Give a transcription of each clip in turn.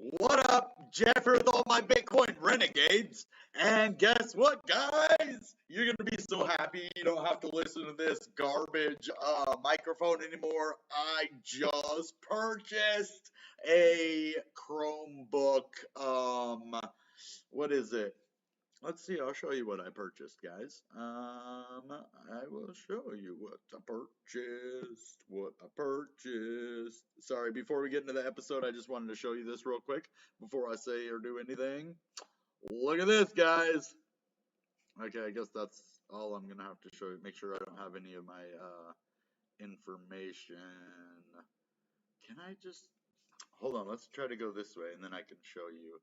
What up, Jeff, with all my Bitcoin Renegades? And guess what, guys? You're going to be so happy you don't have to listen to this garbage microphone anymore. I just purchased a Chromebook. What is it? Let's see, I'll show you what I purchased, guys. I will show you what I purchased. Sorry, before we get into the episode, I just wanted to show you this real quick before I say or do anything. Look at this, guys. Okay, I guess that's all I'm going to have to show you. Make sure I don't have any of my information. Can I just... Hold on, let's try to go this way, and then I can show you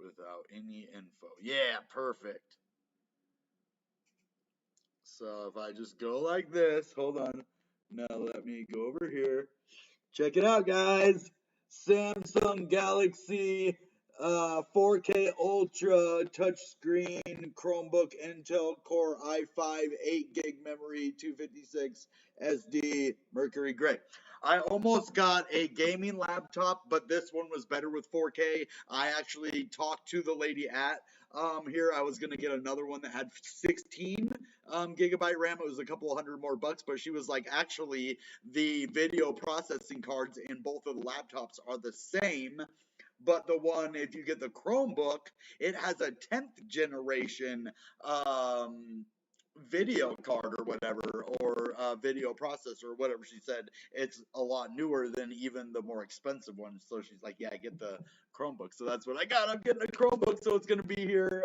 without any info. Yeah, perfect. So if I just go like this, hold on. Now let me go over here. Check it out, guys. Samsung Galaxy 4K Ultra touchscreen Chromebook Intel Core i5 8 gig memory 256 SD Mercury Gray. I almost got a gaming laptop, but this one was better with 4K. I actually talked to the lady at here. I was going to get another one that had 16 gigabyte RAM. It was a couple $100 more bucks, but she was like, actually, the video processing cards in both of the laptops are the same. But the one, if you get the Chromebook, it has a 10th generation video card or whatever, or video processor or whatever she said. It's a lot newer than even the more expensive ones. So she's like, yeah, get the Chromebook. So that's what I got. I'm getting a Chromebook, so it's going to be here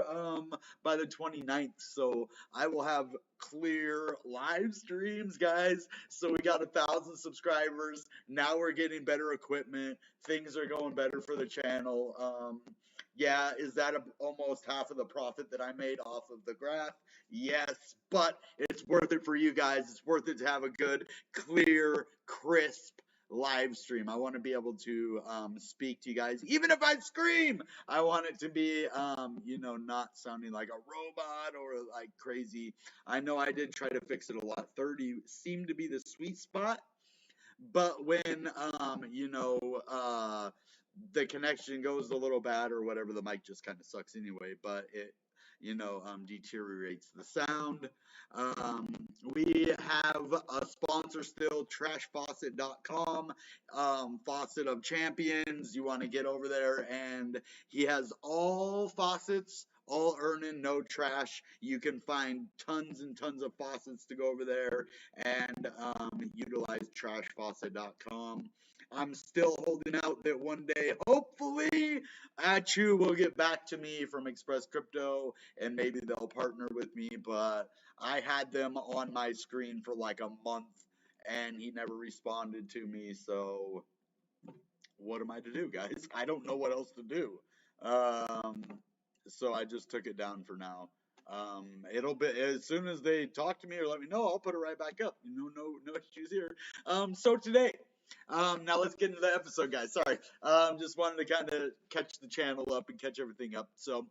by the 29th. So I will have clear live streams, guys. So we got 1,000 subscribers. Now we're getting better equipment. Things are going better for the channel. Yeah, is that almost half of the profit that I made off of the graph? Yes, but it's worth it for you guys. It's worth it to have a good, clear, crisp live stream. I want to be able to speak to you guys, even if I scream. I want it to be, not sounding like a robot or like crazy. I know I did try to fix it a lot. 30 seemed to be the sweet spot. But when, the connection goes a little bad or whatever, the mic just kind of sucks anyway, but it, deteriorates the sound. We have a sponsor still, trashfaucet.com, Faucet of Champions. You want to get over there, and he has all faucets, all earning, no trash. You can find tons and tons of faucets to go over there and utilize trashfaucet.com. I'm still holding out that one day, hopefully, Achu will get back to me from Express Crypto, and maybe they'll partner with me, but I had them on my screen for like a month, and he never responded to me, so what am I to do, guys? I don't know what else to do. So I just took it down for now. It'll be, as soon as they talk to me or let me know, I'll put it right back up. No issues here. So today, now let's get into the episode, guys. Sorry. Just wanted to kind of catch the channel up and catch everything up. So,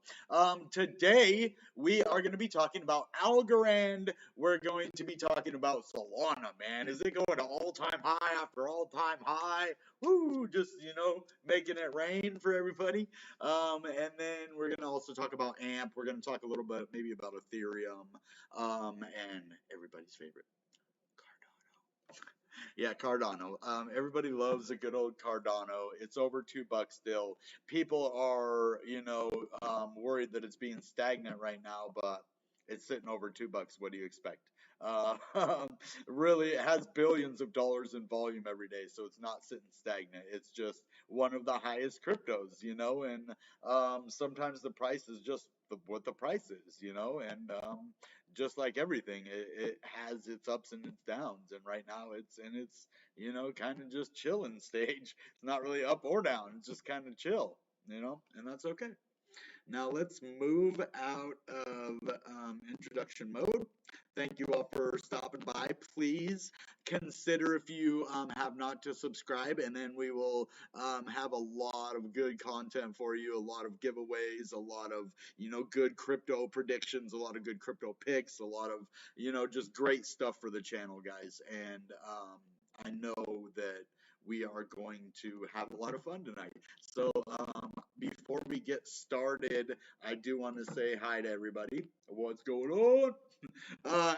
today we are going to be talking about Algorand. We're going to be talking about Solana, man. Is it going to all-time high after all-time high? Woo! Just, making it rain for everybody. And then we're going to also talk about AMP. We're going to talk a little bit maybe about Ethereum, and everybody's favorite, Cardano. Yeah, Cardano. Everybody loves a good old Cardano. It's over $2 still. People are, worried that it's being stagnant right now, but it's sitting over $2. What do you expect? Really, it has billions of dollars in volume every day, so it's not sitting stagnant. It's just one of the highest cryptos, and sometimes the price is just what the price is, and just like everything, it has its ups and its downs, and right now it's in its, kind of just chilling stage. It's not really up or down. It's just kind of chill, and that's okay. Now let's move out of introduction mode. Thank you all for stopping by. Please consider, if you have not, to subscribe, and then we will have a lot of good content for you, a lot of giveaways, a lot of, good crypto predictions, a lot of good crypto picks, a lot of, just great stuff for the channel, guys. And I know that we are going to have a lot of fun tonight. So before we get started, I do want to say hi to everybody. What's going on?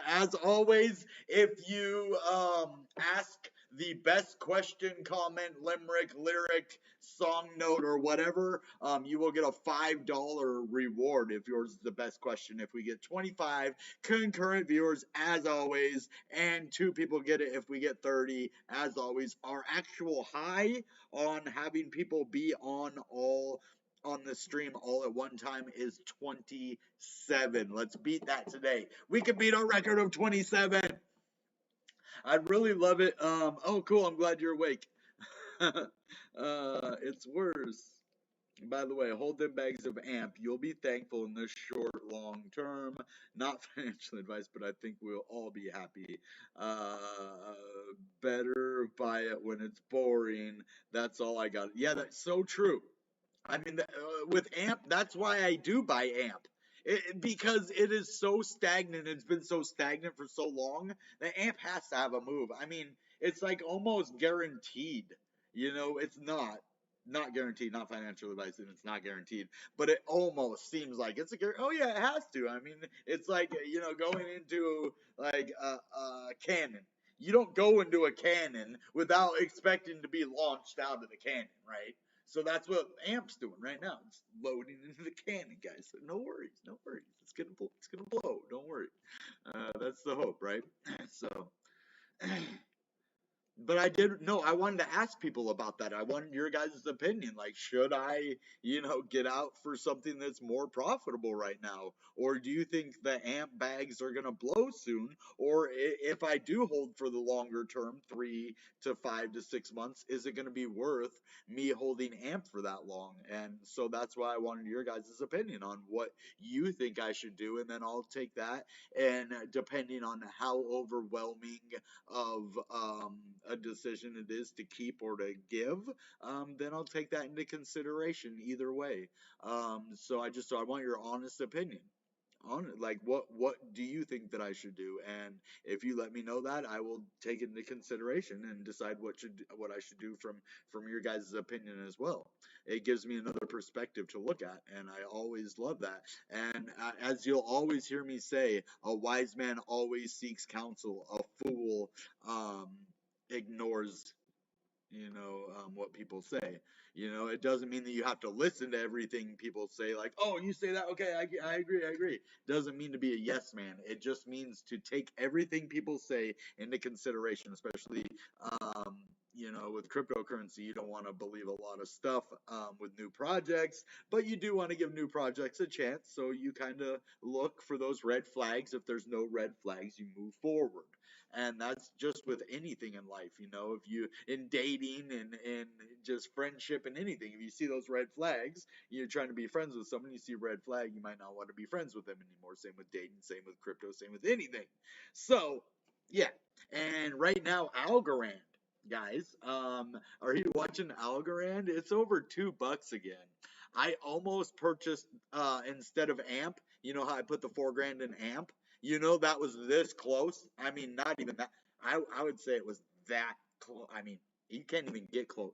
As always, if you ask the best question, comment, limerick, lyric, song note, or whatever, you will get a $5 reward if yours is the best question. If we get 25 concurrent viewers, as always, and 2 people get it if we get 30, as always. Our actual high on having people be on the stream all at one time is 27. Let's beat that today. We can beat our record of 27. I'd really love it. Oh, cool. I'm glad you're awake. It's worse. By the way, hold them bags of AMP. You'll be thankful in the short, long term. Not financial advice, but I think we'll all be happy. Better buy it when it's boring. That's all I got. Yeah, that's so true. I mean, with AMP, that's why I do buy AMP. Because it is so stagnant. It's been so stagnant for so long that AMP has to have a move. I mean, it's like almost guaranteed. It's not guaranteed, not financial advice, and it's not guaranteed, but it almost seems like it's a guarantee. Oh yeah, it has to. I mean, it's like, going into like a cannon. You don't go into a cannon without expecting to be launched out of the cannon, right? So that's what AMP's doing right now. It's loading into the cannon, guys. So no worries, no worries. It's gonna blow. Don't worry. That's the hope, right? So. But I wanted to ask people about that. I wanted your guys' opinion. Like, should I, get out for something that's more profitable right now? Or do you think the AMP bags are going to blow soon? Or if I do hold for the longer term, 3 to 5 to 6 months, is it going to be worth me holding AMP for that long? And so that's why I wanted your guys' opinion on what you think I should do. And then I'll take that. And depending on how overwhelming of a decision it is to keep or to give, then I'll take that into consideration either way. So I want your honest opinion on it. Like, what do you think that I should do? And if you let me know that, I will take it into consideration and decide what I should do from your guys' opinion as well. It gives me another perspective to look at, and I always love that. And as you'll always hear me say, a wise man always seeks counsel. A fool ignores what people say. It doesn't mean that you have to listen to everything people say. Like, oh, you say that, okay, I agree. Doesn't mean to be a yes man. It just means to take everything people say into consideration, especially with cryptocurrency. You don't want to believe a lot of stuff with new projects, but you do want to give new projects a chance. So you kind of look for those red flags. If there's no red flags, you move forward. And that's just with anything in life. If you in dating and just friendship and anything, if you see those red flags, you're trying to be friends with someone, you see a red flag, you might not want to be friends with them anymore. Same with dating, same with crypto, same with anything. So yeah. And right now, Algorand, guys, are you watching Algorand? It's over $2 again. I almost purchased instead of AMP. You know how I put the $4,000 in AMP? That was this close. I mean, not even that. I would say it was that close. I mean, you can't even get close.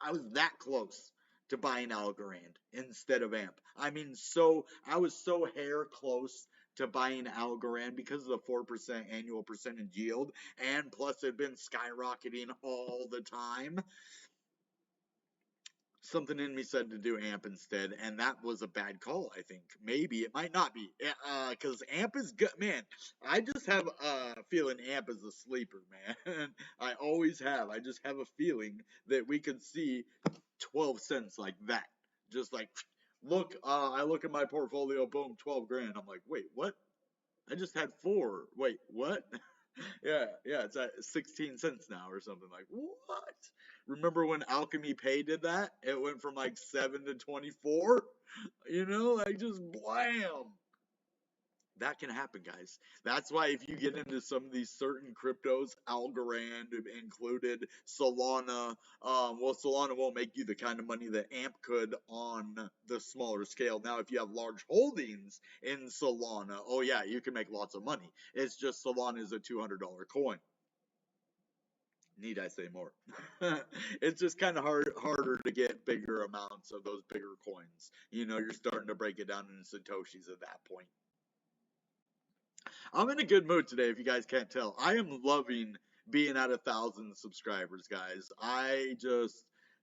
I was that close to buying Algorand instead of AMP. I mean, I was so hair close to buying Algorand because of the 4% annual percentage yield, and plus it had been skyrocketing all the time. Something in me said to do AMP instead, and that was a bad call, I think. Maybe, it might not be, because AMP is good. Man, I just have a feeling AMP is a sleeper, man. I always have. I just have a feeling that we could see 12 cents like that. Just like, look, I look at my portfolio, boom, 12 grand. I'm like, wait, what? I just had 4. Wait, what? Yeah, it's at 16 cents now or something. Like, what? Remember when Alchemy Pay did that? It went from like 7 to 24? Like just blam. That can happen, guys. That's why if you get into some of these certain cryptos, Algorand included, Solana, Solana won't make you the kind of money that AMP could on the smaller scale. Now, if you have large holdings in Solana, oh yeah, you can make lots of money. It's just Solana is a $200 coin. Need I say more? It's just kind of harder to get bigger amounts of those bigger coins. You know, you're starting to break it down into satoshis at that point. I'm in a good mood today, if you guys can't tell. I am loving being at 1,000 subscribers, guys.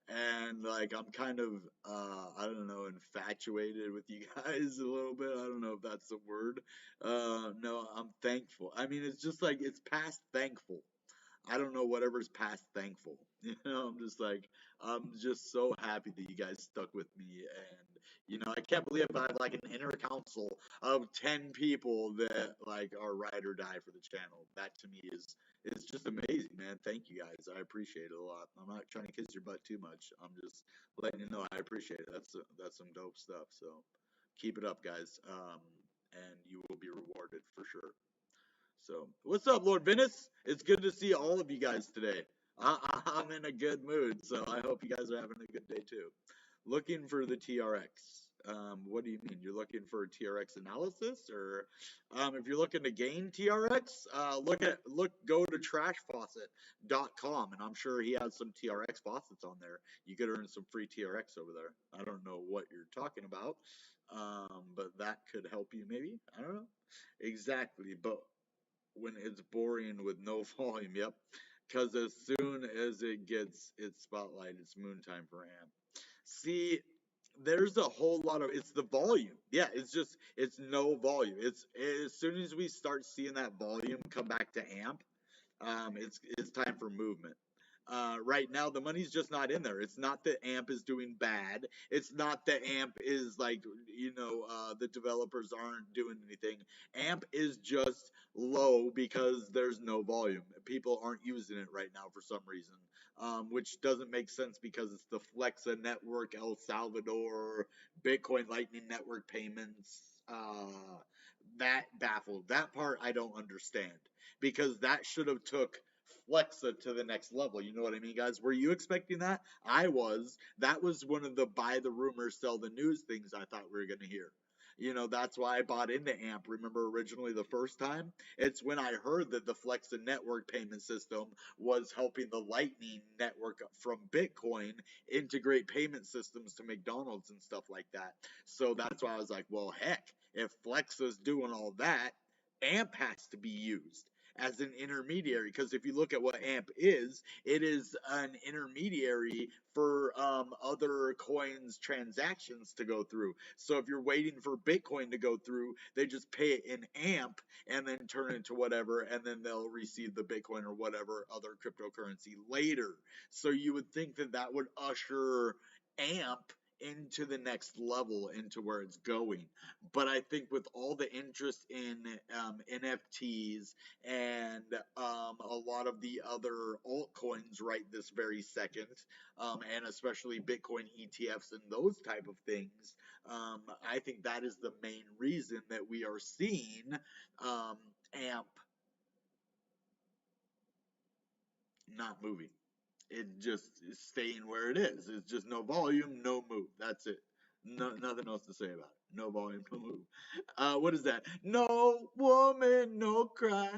And like, I'm kind of, I don't know, infatuated with you guys a little bit. I don't know if that's the word. No, I'm thankful. I mean, it's just like, it's past thankful. I don't know whatever's past thankful. You know, I'm just so happy that you guys stuck with me. And, you know, I can't believe I have like an inner council of 10 people that like are ride or die for the channel. That to me is just amazing, man. Thank you guys. I appreciate it a lot. I'm not trying to kiss your butt too much. I'm just letting you know I appreciate it. That's some dope stuff. So keep it up, guys. And you will be rewarded for sure. So, what's up, Lord Venice? It's good to see all of you guys today. I'm in a good mood, so I hope you guys are having a good day too. Looking for the TRX. What do you mean? You're looking for a TRX analysis, or if you're looking to gain TRX, go to trashfaucet.com, and I'm sure he has some TRX faucets on there. You could earn some free TRX over there. I don't know what you're talking about, but that could help you maybe. I don't know exactly, but when it's boring with no volume. Yep. Because as soon as it gets its spotlight, it's moon time for AMP. See, there's a whole lot of it's the volume. Yeah, it's no volume. It's as soon as we start seeing that volume come back to AMP, it's time for movement. Right now, the money's just not in there. It's not that AMP is doing bad. It's not that AMP is like, the developers aren't doing anything. AMP is just low because there's no volume. People aren't using it right now for some reason, which doesn't make sense because it's the Flexa network, El Salvador, Bitcoin Lightning Network payments. That baffled. That part I don't understand because that should have took Flexa to the next level. You know what I mean, guys? Were you expecting that? I was. That was one of the buy the rumor, sell the news things I thought we were going to hear. You know, that's why I bought into AMP. Remember originally the first time? It's when I heard that the Flexa network payment system was helping the Lightning network from Bitcoin integrate payment systems to McDonald's and stuff like that. So that's why I was like, well, heck, if Flexa's doing all that, AMP has to be used as an intermediary, because if you look at what AMP is, it is an intermediary for other coins transactions to go through. So if you're waiting for Bitcoin to go through, they just pay it in AMP and then turn it into whatever, and then they'll receive the Bitcoin or whatever other cryptocurrency later. So you would think that that would usher AMP into the next level, into where it's going. But I think with all the interest in NFTs and a lot of the other altcoins right this very second, and especially Bitcoin ETFs and those type of things, I think that is the main reason that we are seeing AMP not moving. It just is staying where it is. It's just no volume, no move. That's it. No, nothing else to say about it. No volume, no move. What is that? No woman, no cry.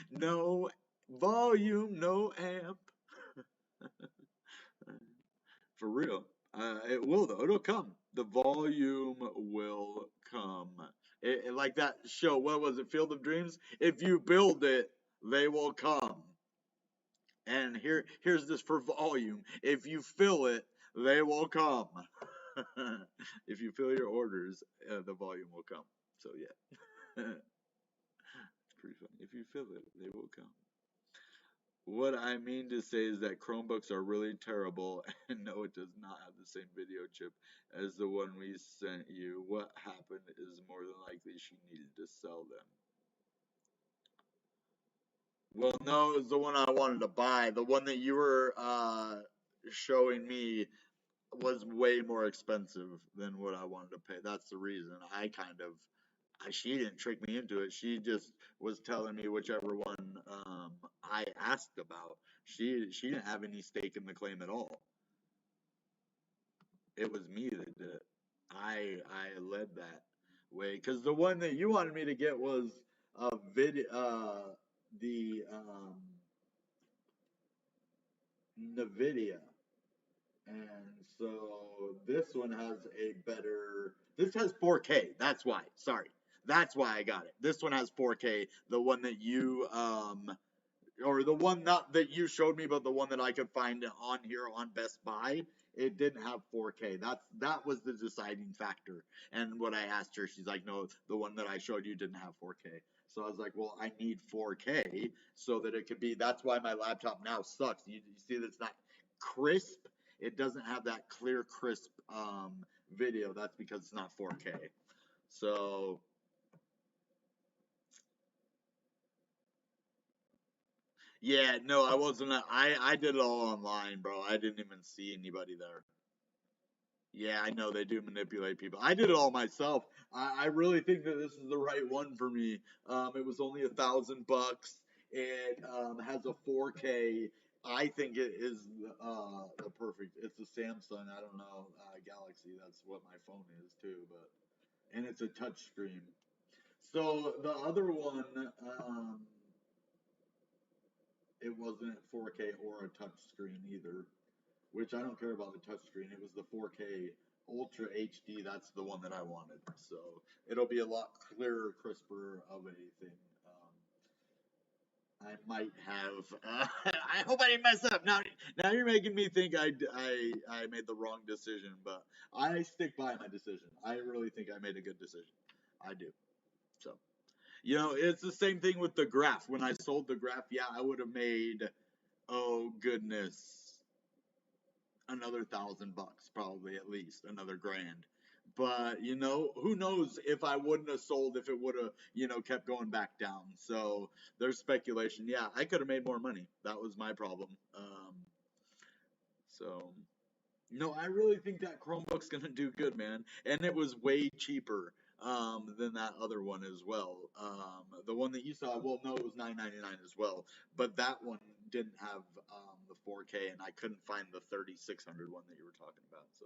No volume, no amp. For real. It will though. It'll come. The volume will come. Like that show. What was it? Field of Dreams. If you build it, they will come. And here's this for volume. If you fill it, they will come. If you fill your orders, the volume will come. So yeah, it's pretty funny. If you fill it, they will come. What I mean to say is that Chromebooks are really terrible, and no, it does not have the same video chip as the one we sent you. What happened is more than likely she needed to sell them. Well, no, it was the one I wanted to buy. The one that you were showing me was way more expensive than what I wanted to pay. That's the reason. She didn't trick me into it. She just was telling me whichever one I asked about. She didn't have any stake in the claim at all. It was me that did it. I led that way because the one that you wanted me to get was a video. The NVIDIA. And so this one has a better, this has 4K. That's why. Sorry. That's why I got it. This one has 4K. The one that you, or the one not that you showed me, but the one that I could find on here on Best Buy, it didn't have 4K. That was the deciding factor. And when I asked her, she's like, "No, the one that I showed you didn't have 4K." So I was like, "Well, I need 4K so that it could be." That's why my laptop now sucks. You see that it's not crisp. It doesn't have that clear, crisp video. That's because it's not 4K. So yeah, no, I wasn't. I did it all online, bro. I didn't even see anybody there. Yeah, I know they do manipulate people. I did it all myself. I really think that this is the right one for me. It was only $1,000. It has a 4K. I think it is the perfect. It's a Samsung. I don't know Galaxy. That's what my phone is too. But and it's a touch screen. So the other one, it wasn't 4K or a touch screen either. Which I don't care about the touchscreen. It was the 4K Ultra HD. That's the one that I wanted. So it'll be a lot clearer, crisper of a thing. I might have. I hope I didn't mess up. Now you're making me think I made the wrong decision, but I stick by my decision. I really think I made a good decision. I do. So it's the same thing with the graph. When I sold the graph, yeah, I would have made. Oh goodness, another $1,000, probably at least another grand. But who knows if I wouldn't have sold if it would have kept going back down. So there's speculation. Yeah, I could have made more money. That was my problem. So no, I really think that Chromebook's gonna do good, man. And it was way cheaper than that other one as well. The one that you saw, well, no, it was $9.99 as well, but that one didn't have the 4K, and I couldn't find the 3600 one that you were talking about. So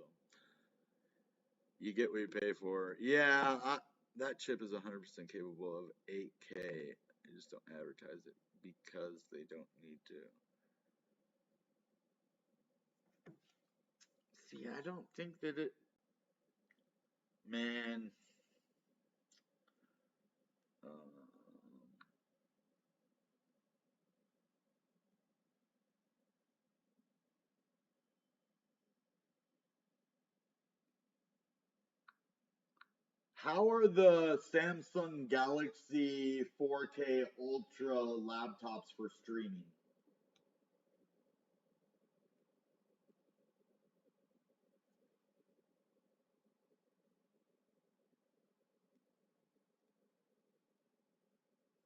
you get what you pay for. Yeah, that chip is 100% capable of 8K. I just don't advertise it because they don't need to. See, I don't think that it, man. Um, how are the Samsung Galaxy 4K Ultra laptops for streaming?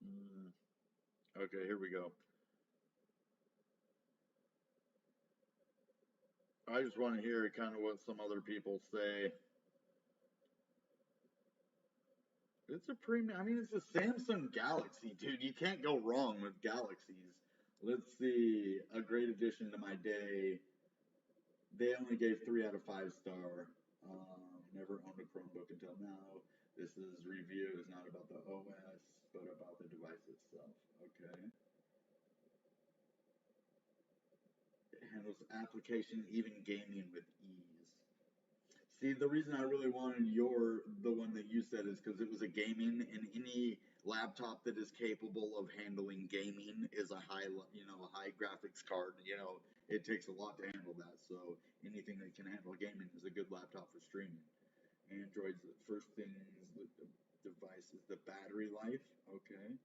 Mm, okay, here we go. I just want to hear kind of what some other people say. It's a premium. I mean, it's a Samsung Galaxy, dude. You can't go wrong with Galaxies. Let's see. A great addition to my day. They only gave 3 out of 5 star. Never owned a Chromebook until now. This is review is not about the OS, but about the device itself. Okay. It handles application, even gaming with ease. See, the reason I really wanted the one that you said is because it was a gaming, and any laptop that is capable of handling gaming is a a high graphics card. It takes a lot to handle that. So anything that can handle gaming is a good laptop for streaming. Android's the first thing is the device is the battery life. Okay,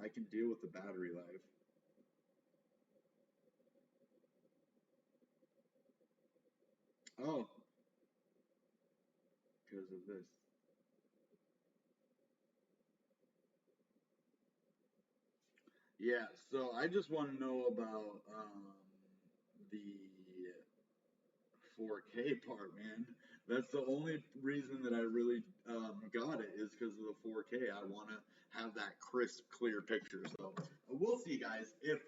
I can deal with the battery life. Oh, because of this. Yeah, so I just want to know about the 4K part, man. That's the only reason that I really got it is because of the 4K. I want to have that crisp, clear picture. So we'll see, guys. If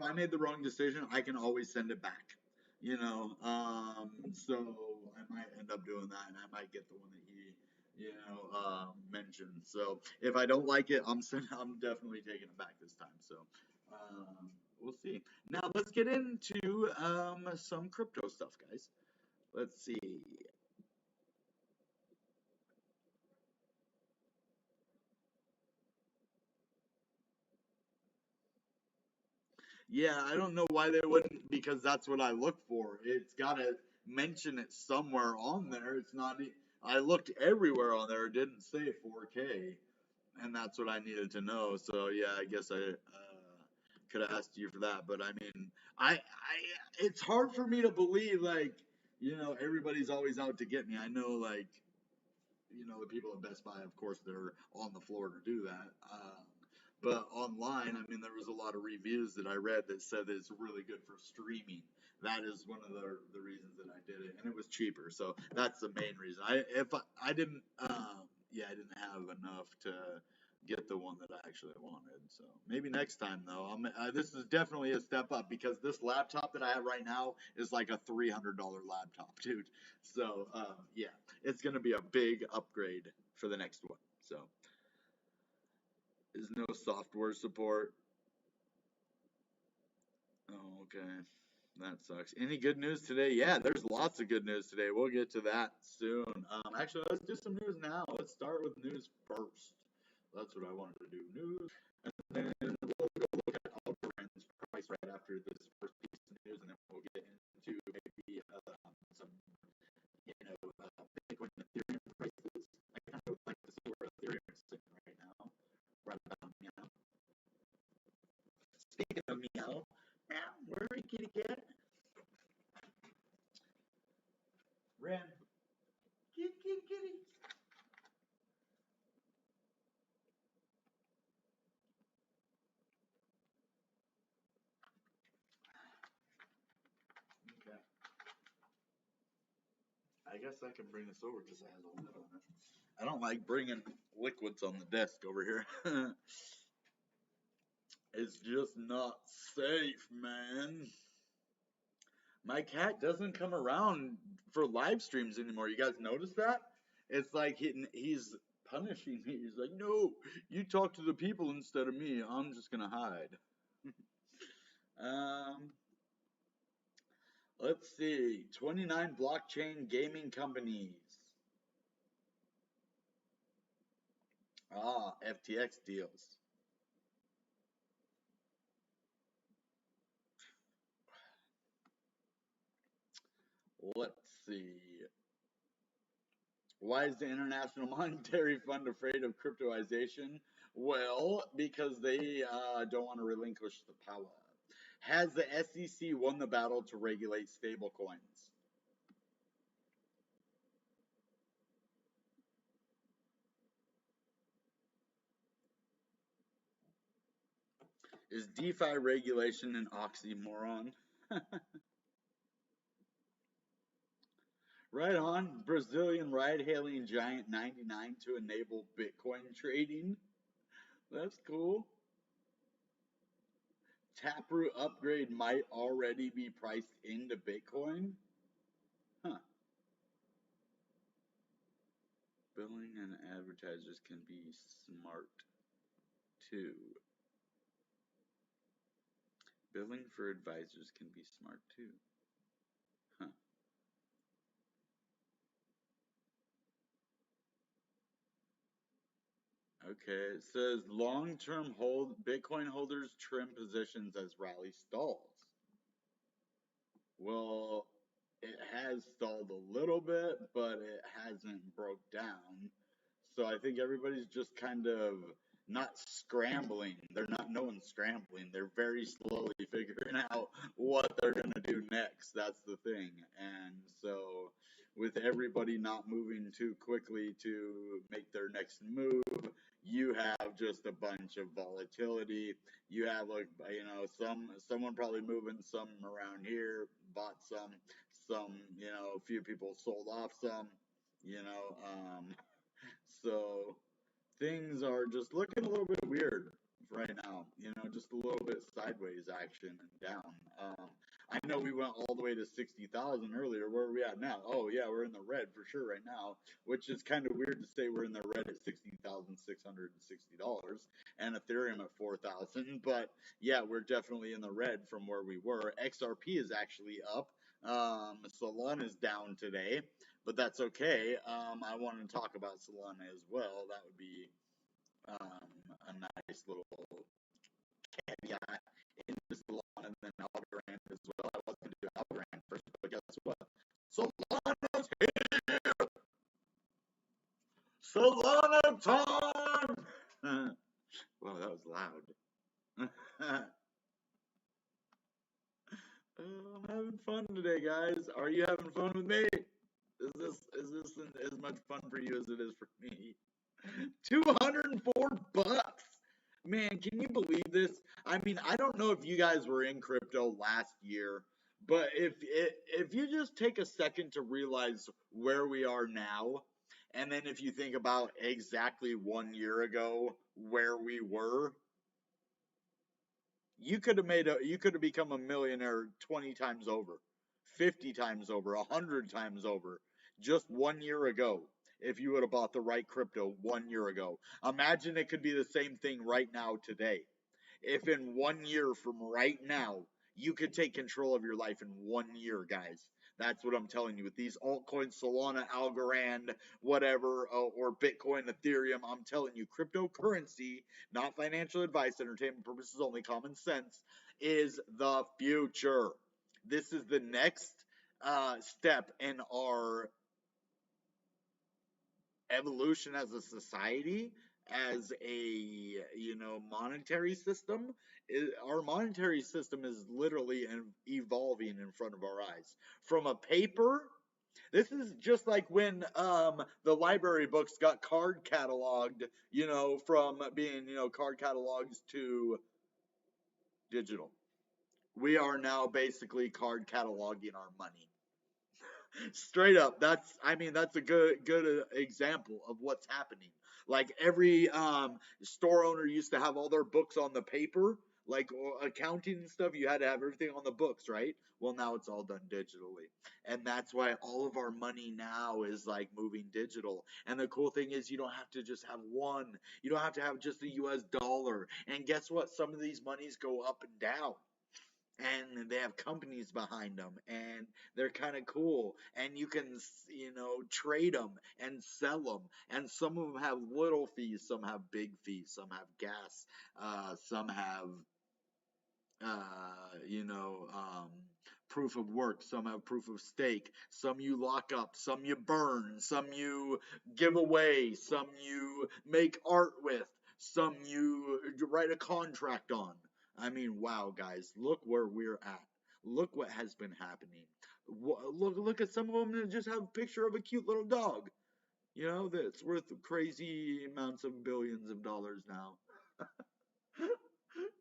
I made the wrong decision, I can always send it back. So I might end up doing that, and I might get the one that he mentioned. So if I don't like it, I'm definitely taking it back this time. So. we'll see. Now let's get into some crypto stuff, guys. Let's see. Yeah, I don't know why they wouldn't, because that's what I look for. It's got to mention it somewhere on there. It's not. I looked everywhere on there. It didn't say 4K, and that's what I needed to know. So yeah, I guess I could have asked you for that. But I mean, it's hard for me to believe, like, everybody's always out to get me. I know, like, the people at Best Buy, of course, they're on the floor to do that. But online, I mean, there was a lot of reviews that I read that said that it's really good for streaming. That is one of the reasons that I did it, and it was cheaper. So that's the main reason. I didn't I didn't have enough to get the one that I actually wanted. So maybe next time though. This is definitely a step up, because this laptop that I have right now is like a $300 laptop, dude. So yeah, it's gonna be a big upgrade for the next one. So there's no software support. Oh, okay. That sucks. Any good news today? Yeah, there's lots of good news today. We'll get to that soon. Actually, let's do some news now. Let's start with news first. That's what I wanted to do. News. And then we'll go look at Algorand's price right after this first piece of news, and then we'll get into maybe some, Bitcoin and Ethereum prices. I kind of would like to see where Ethereum is sitting right now. Right about meow. Speaking of meow, where are you, kitty cat? Ren. Kitty, kitty, kitty. Okay. I guess I can bring this over because it has a lid on it. I don't like bringing liquids on the desk over here. It's just not safe, man. My cat doesn't come around for live streams anymore. You guys notice that? It's like he's punishing me. He's like, no, you talk to the people instead of me. I'm just gonna hide. um, let's see. 29 blockchain gaming companies. FTX deals. Let's see. Why is the International Monetary Fund afraid of cryptoization? Well, because they don't want to relinquish the power. Has the SEC won the battle to regulate stablecoins? Is DeFi regulation an oxymoron? Right on. Brazilian ride-hailing giant 99 to enable Bitcoin trading. That's cool. Taproot upgrade might already be priced into Bitcoin. Huh. Billing and advertisers can be smart too. Billing for advisors can be smart too. Huh. Okay, it says long-term Bitcoin holders trim positions as rally stalls. Well, it has stalled a little bit, but it hasn't broke down. So I think everybody's just kind of not scrambling. No one's scrambling. They're very slowly figuring out what they're going to do next. That's the thing. And so with everybody not moving too quickly to make their next move, you have just a bunch of volatility. You have, like, someone probably moving some around here, bought some, a few people sold off some, you know, so things are just looking a little bit weird right now, just a little bit sideways action and down. I know we went all the way to 60,000 earlier. Where are we at now? Oh yeah, we're in the red for sure right now, which is kind of weird to say we're in the red at $16,660 and Ethereum at 4,000. But yeah, we're definitely in the red from where we were. XRP is actually up. Solana is down today, but that's okay. I want to talk about Solana as well. That would be a nice little caveat into Solana and then Algorand as well. I was going to do Algorand first, but guess what? Solana's here! Solana time! Wow, that was loud. I'm having fun today, guys. Are you having fun with me? Is this as much fun for you as it is for me? $204. Man, can you believe this? I mean, I don't know if you guys were in crypto last year, but if you just take a second to realize where we are now, and then if you think about exactly 1 year ago where we were, you could have become a millionaire 20 times over, 50 times over, 100 times over just 1 year ago if you would have bought the right crypto 1 year ago. Imagine it could be the same thing right now today. If in 1 year from right now you could take control of your life in 1 year, guys. That's what I'm telling you. With these altcoins, Solana, Algorand, whatever, or Bitcoin, Ethereum, I'm telling you, cryptocurrency, not financial advice, entertainment purposes only, common sense, is the future. This is the next step in our evolution as a society, as a monetary system. Our monetary system is literally evolving in front of our eyes from a paper. This is just like when the library books got card cataloged, from being card catalogs to digital. We are now basically card cataloging our money. Straight up, that's a good example of what's happening. Like every store owner used to have all their books on the paper, like accounting and stuff. You had to have everything on the books, right? Well, now it's all done digitally, and that's why all of our money now is like moving digital. And the cool thing is, you don't have to just have one. You don't have to have just the U.S. dollar. And guess what? Some of these monies go up and down, and they have companies behind them, and they're kind of cool, and you can trade them and sell them, and some of them have little fees, some have big fees, some have gas, some have proof of work, some have proof of stake, some you lock up, some you burn, some you give away, some you make art with, some you write a contract on. I mean, wow, guys, look where we're at. Look what has been happening. Look at some of them that just have a picture of a cute little dog. That's worth crazy amounts of billions of dollars now.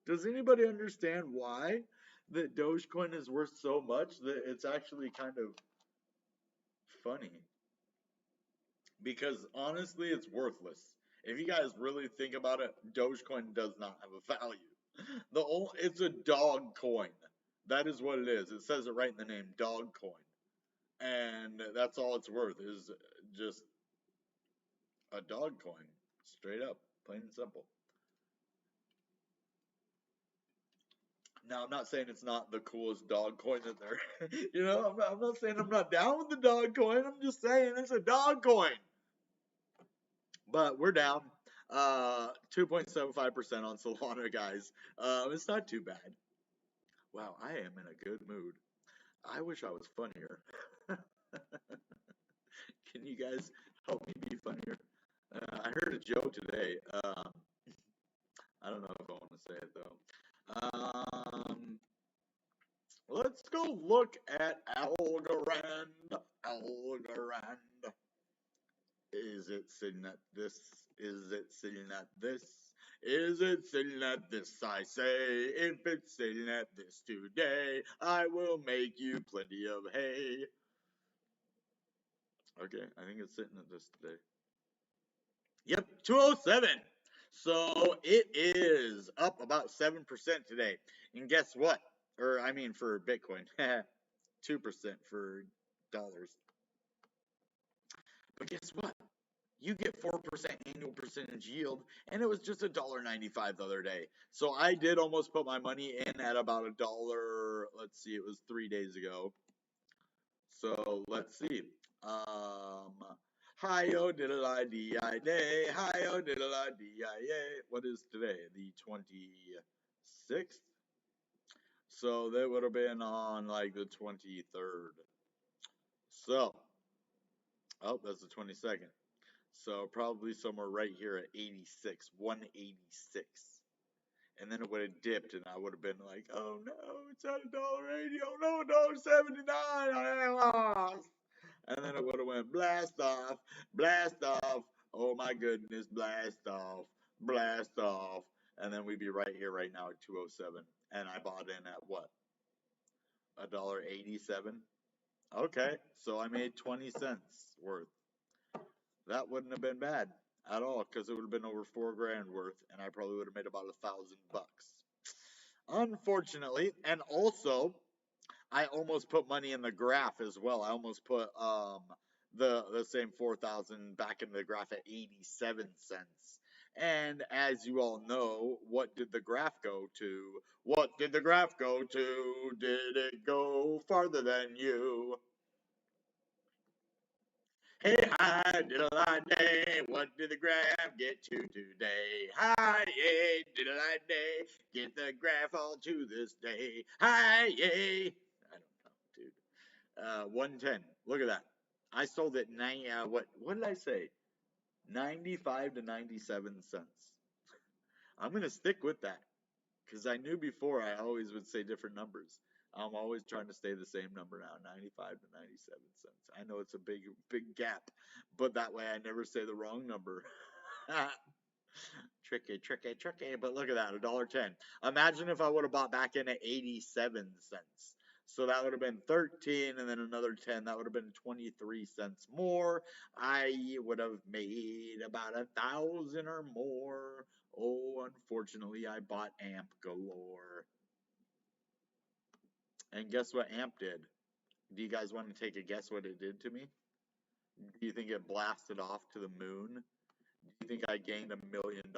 Does anybody understand why that Dogecoin is worth so much that it's actually kind of funny? Because honestly, it's worthless. If you guys really think about it, Dogecoin does not have a value. It's a dog coin. That is what it is. It says it right in the name, dog coin. And that's all it's worth, is just a dog coin. Straight up, plain and simple. Now, I'm not saying it's not the coolest dog coin that there. I'm not saying I'm not down with the dog coin. I'm just saying it's a dog coin. But we're down 2.75% on Solana, guys. It's not too bad. Wow, I am in a good mood. I wish I was funnier. Can you guys help me be funnier? I heard a joke today. I don't know if I want to say it though. Let's go look at Algorand. Algorand. Is it sitting at this? Is it sitting at this? Is it sitting at this? I say, if it's sitting at this today, I will make you plenty of hay. Okay, I think it's sitting at this today. Yep, 207. So it is up about 7% today. And guess what? or I mean for Bitcoin, 2% for dollars. But guess what? You get 4% annual percentage yield, and it was just $1.95 the other day. So I did almost put my money in at about $1. Let's see, it was 3 days ago. So let's see. Hi-yo diddle-I D-I day, hi-yo diddle-I D-I-A. What is today? The 26th? So that would have been on like the 23rd. So, oh, that's the 22nd. So probably somewhere right here at 86, 186. And then it would have dipped, and I would have been like, oh no, it's at $1.80, oh no, $1.79, I lost. And then it would have went blast off, oh my goodness, blast off, and then we'd be right here right now at 207. And I bought in at what? $1.87. Okay, so I made 20 cents worth. That wouldn't have been bad at all, because it would have been over $4,000 worth, and I probably would have made about $1,000. Unfortunately, and also I almost put money in the graph as well. I almost put the same 4,000 back in the graph at 87 cents. And as you all know, what did the graph go to? What did the graph go to? Did it go farther than you? Hey, hi, diddle-I day, what did the graph get to today? Hi, yay, diddle-I day, get the graph all to this day. Hi, yay. I don't know, dude. 110. Look at that. I sold it what did I say? 95 to 97 cents. I'm gonna stick with that, because I knew before I always would say different numbers. I'm always trying to stay the same number now, 95 to 97 cents. I know it's a big gap, but that way I never say the wrong number. Tricky, but look at that, $1.10. Imagine if I would have bought back in at 87 cents. So that would have been 13, and then another 10. That would have been 23 cents more. I would have made about 1,000 or more. Oh, unfortunately, I bought AMP galore. And guess what AMP did? Do you guys want to take a guess what it did to me? Do you think it blasted off to the moon? Do you think I gained $1 million?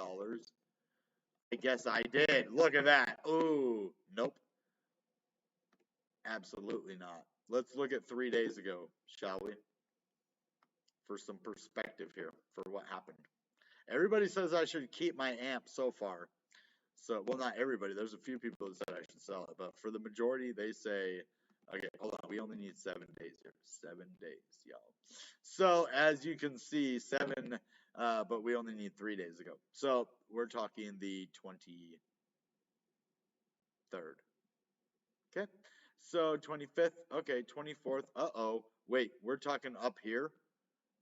I guess I did. Look at that. Ooh, nope. Absolutely not. Let's look at 3 days ago, shall we? For some perspective here for what happened. Everybody says I should keep my AMP so far. So, well, not everybody. There's a few people that said I should sell it, but for the majority, they say, okay, hold on. We only need 7 days here. 7 days, y'all. So, as you can see, 7, but we only need 3 days ago. So, we're talking the 23rd. Okay. So, 25th. Okay, 24th. Uh-oh. Wait, we're talking up here?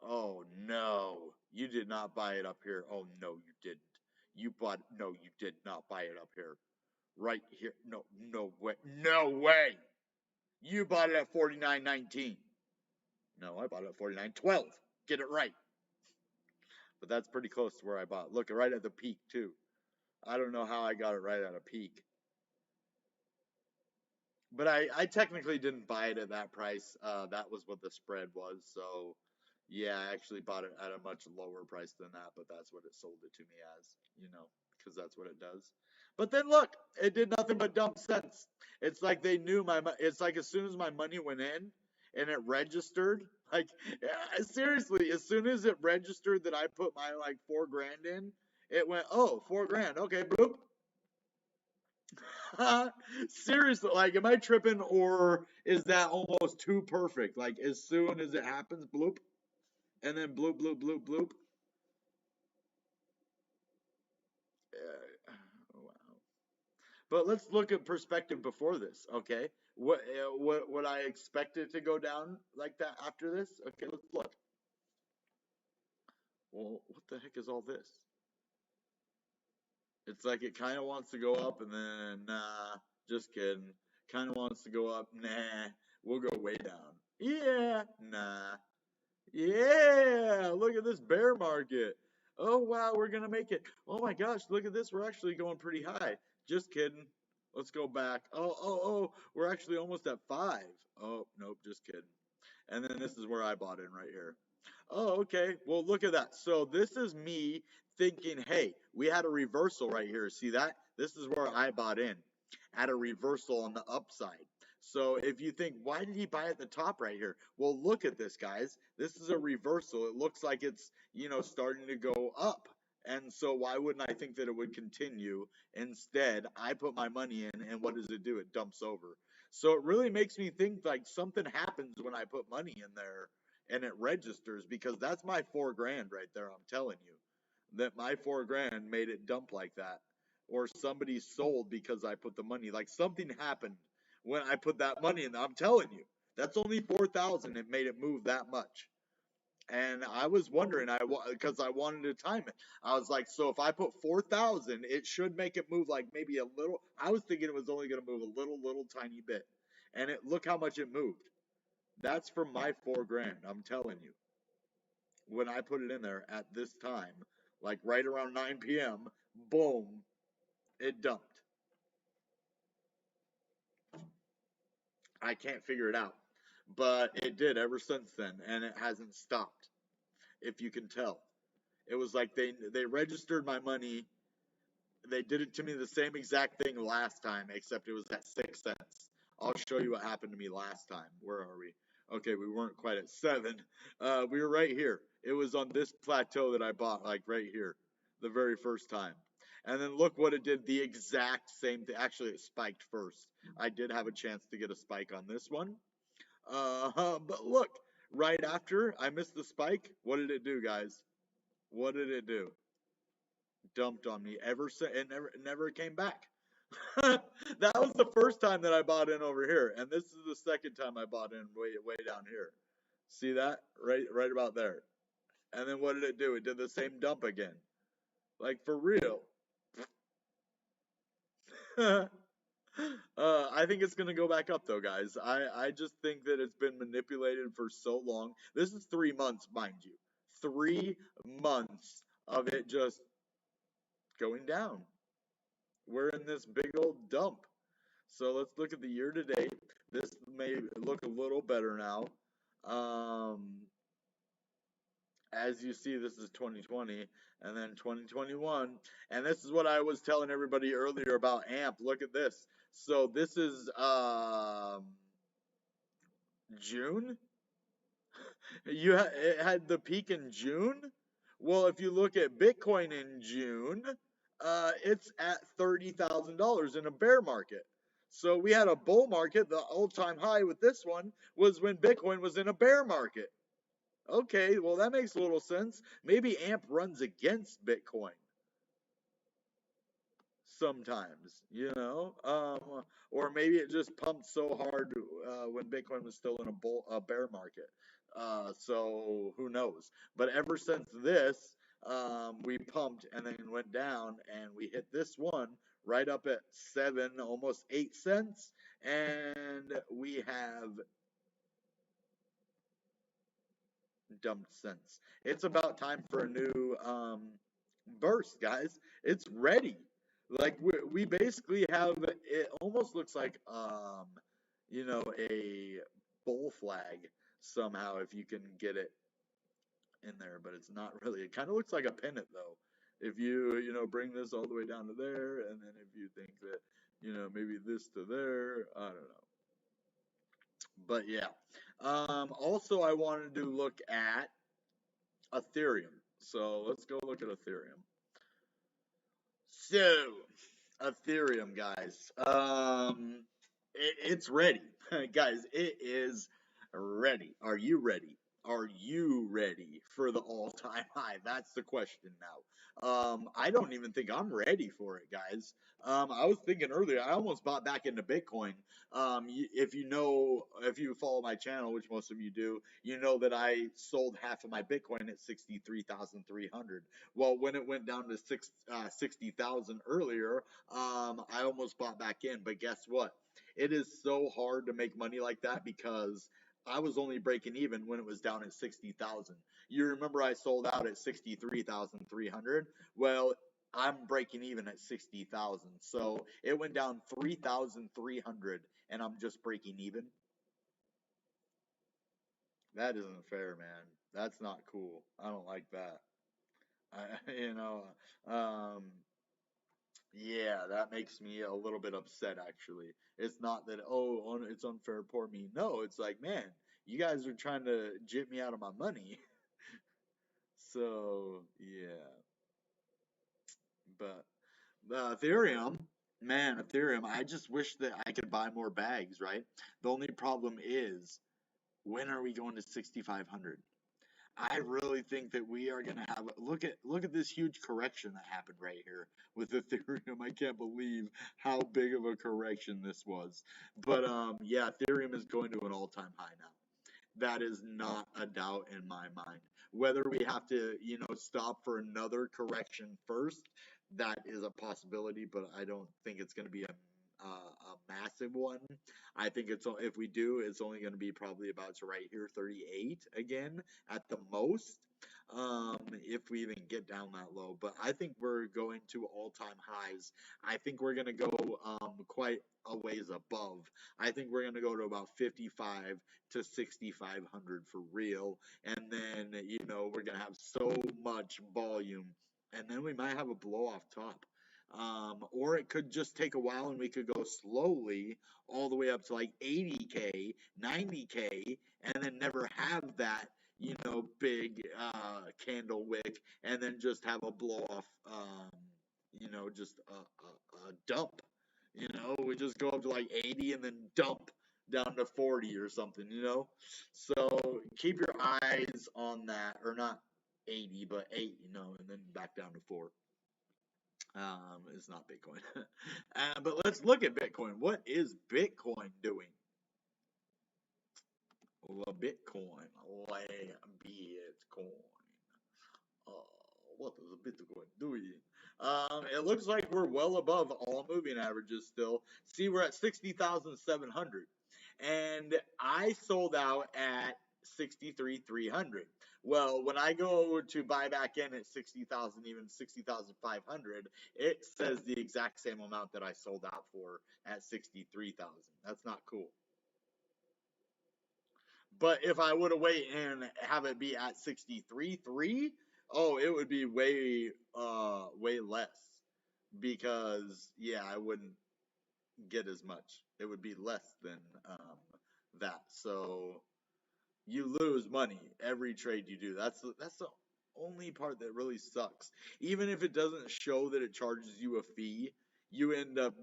Oh, no. You did not buy it up here. Oh, no, you didn't. No, you did not buy it up here. Right here. No way. No way. You bought it at 49.19. No, I bought it at 49.12. Get it right. But that's pretty close to where I bought. Look, right at the peak, too. I don't know how I got it right at a peak. But I technically didn't buy it at that price. That was what the spread was. So, yeah, I actually bought it at a much lower price than that. But that's what it sold it to me as, because that's what it does. But then look, it did nothing but dump cents. It's like they knew it's like as soon as my money went in and it registered, like, seriously, as soon as it registered that I put my like $4,000 in, it went, oh, $4,000. Okay, bloop. Seriously, like, am I tripping, or is that almost too perfect? Like, as soon as it happens, bloop, and then bloop, bloop, bloop, bloop. Wow. But let's look at perspective before this, okay? What would I expect it to go down like that after this? Okay, let's look. Well, what the heck is all this? It's like it kind of wants to go up, and then, nah, just kidding. Kind of wants to go up, nah, we'll go way down. Yeah, nah. Yeah, look at this bear market. Oh, wow, we're going to make it. Oh, my gosh, look at this. We're actually going pretty high. Just kidding. Let's go back. Oh, we're actually almost at 5. Oh, nope, just kidding. And then this is where I bought in right here. Oh, okay. Well, look at that. So this is me thinking, hey, we had a reversal right here. See that? This is where I bought in at a reversal on the upside. So if you think, why did he buy at the top right here? Well, look at this, guys. This is a reversal. It looks like it's, starting to go up. And so why wouldn't I think that it would continue? Instead, I put my money in, and what does it do? It dumps over. So it really makes me think like something happens when I put money in there and it registers, because that's my 4 grand right there. I'm telling you that my 4 grand made it dump like that, or somebody sold because I put the money. Like something happened when I put that money in. I'm telling you, that's only 4,000. It made it move that much. And I was wondering, because I wanted to time it. I was like, so if I put 4,000, it should make it move like maybe a little. I was thinking it was only going to move a little tiny bit, and look how much it moved. That's from my 4 grand. I'm telling you, when I put it in there at this time, like right around 9 p.m., boom, it dumped. I can't figure it out, but it did ever since then, and it hasn't stopped. If you can tell, it was like they registered my money. They did it to me the same exact thing last time, except it was at 6 cents. I'll show you what happened to me last time. Where are we? Okay, we weren't quite at 7. We were right here. It was on this plateau that I bought, like right here, the very first time. And then look what it did, the exact same thing. Actually, it spiked first. I did have a chance to get a spike on this one. But look, right after I missed the spike, what did it do, guys? What did it do? Dumped on me. Ever since it never came back. That was the first time that I bought in over here, and this is the second time I bought in way down here. See that? Right about there. And then what did it do? It did the same dump again. Like for real. I think it's gonna go back up though, guys. I just think that it's been manipulated for so long. This is 3 months, mind you. 3 months of it just going down. We're in this big old dump. So let's look at the year to date. This may look a little better now. As you see, this is 2020 and then 2021. And this is what I was telling everybody earlier about AMP. Look at this. So this is June. It had the peak in June. Well, if you look at Bitcoin in June, it's at $30,000 in a bear market. So we had a bull market. The all-time high with this one was when Bitcoin was in a bear market. Okay, well that makes a little sense. Maybe AMP runs against Bitcoin sometimes, or maybe it just pumped so hard when Bitcoin was still in a bear market. So who knows? But ever since this, we pumped and then went down, and we hit this one right up at 7, almost 8 cents, and we have dumped since. It's about time for a new burst, guys. It's ready. Like we basically have, it almost looks like a bull flag somehow, if you can get it in there, but it's not really. It kind of looks like a pennant though. If you bring this all the way down to there, and then if you think that maybe this to there, I don't know. But yeah. Also, I wanted to look at Ethereum. So let's go look at Ethereum. So, Ethereum, guys. It's ready. Guys, it is ready. Are you ready? Are you ready for the all-time high? That's the question now. I don't even think I'm ready for it, guys. I was thinking earlier, I almost bought back into Bitcoin. If you follow my channel, which most of you do, you know that I sold half of my Bitcoin at 63,300. Well, when it went down to 60,000 earlier, I almost bought back in. But guess what? It is so hard to make money like that because I was only breaking even when it was down at 60,000. You remember I sold out at 63,300? Well, I'm breaking even at 60,000. So it went down 3,300 and I'm just breaking even. That isn't fair, man. That's not cool. I don't like that. You know, um, yeah, that makes me a little bit upset actually. It's not that, oh, it's unfair, poor me. No, it's like, man, you guys are trying to jit me out of my money. So, yeah. But Ethereum, man, Ethereum, I just wish that I could buy more bags, right? The only problem is, when are we going to 6,500? I really think that we are gonna have look at this huge correction that happened right here with Ethereum. I can't believe how big of a correction this was. But yeah, Ethereum is going to an all-time high now. That is not a doubt in my mind. Whether we have to, stop for another correction first, that is a possibility, but I don't think it's going to be a massive one. I think if we do, it's only going to be probably about to right here 38 again at the most, if we even get down that low. But I think we're going to all-time highs. I think we're going to go quite a ways above. I think we're going to go to about 55 to 6,500 for real, and then we're going to have so much volume, and then we might have a blow off top. Or it could just take a while and we could go slowly all the way up to like 80K, 90K, and then never have that, big candle wick, and then just have a blow off, just a dump. We just go up to like 80 and then dump down to 40 or something. So keep your eyes on that, or not 80, but 8, and then back down to 4. It's not Bitcoin. But let's look at Bitcoin. What is Bitcoin doing? Well, Bitcoin, Bitcoin. Uh, what is Bitcoin doing? It looks like we're well above all moving averages still. See, we're at 60,700. And I sold out at 63,300. Well, when I go to buy back in at 60,000, even 60,500, it says the exact same amount that I sold out for at 63,000. That's not cool. But if I would have waited and have it be at 63.3, oh, it would be way less, because yeah, I wouldn't get as much. It would be less than that. So you lose money every trade you do. That's the only part that really sucks. Even if it doesn't show that it charges you a fee, you end up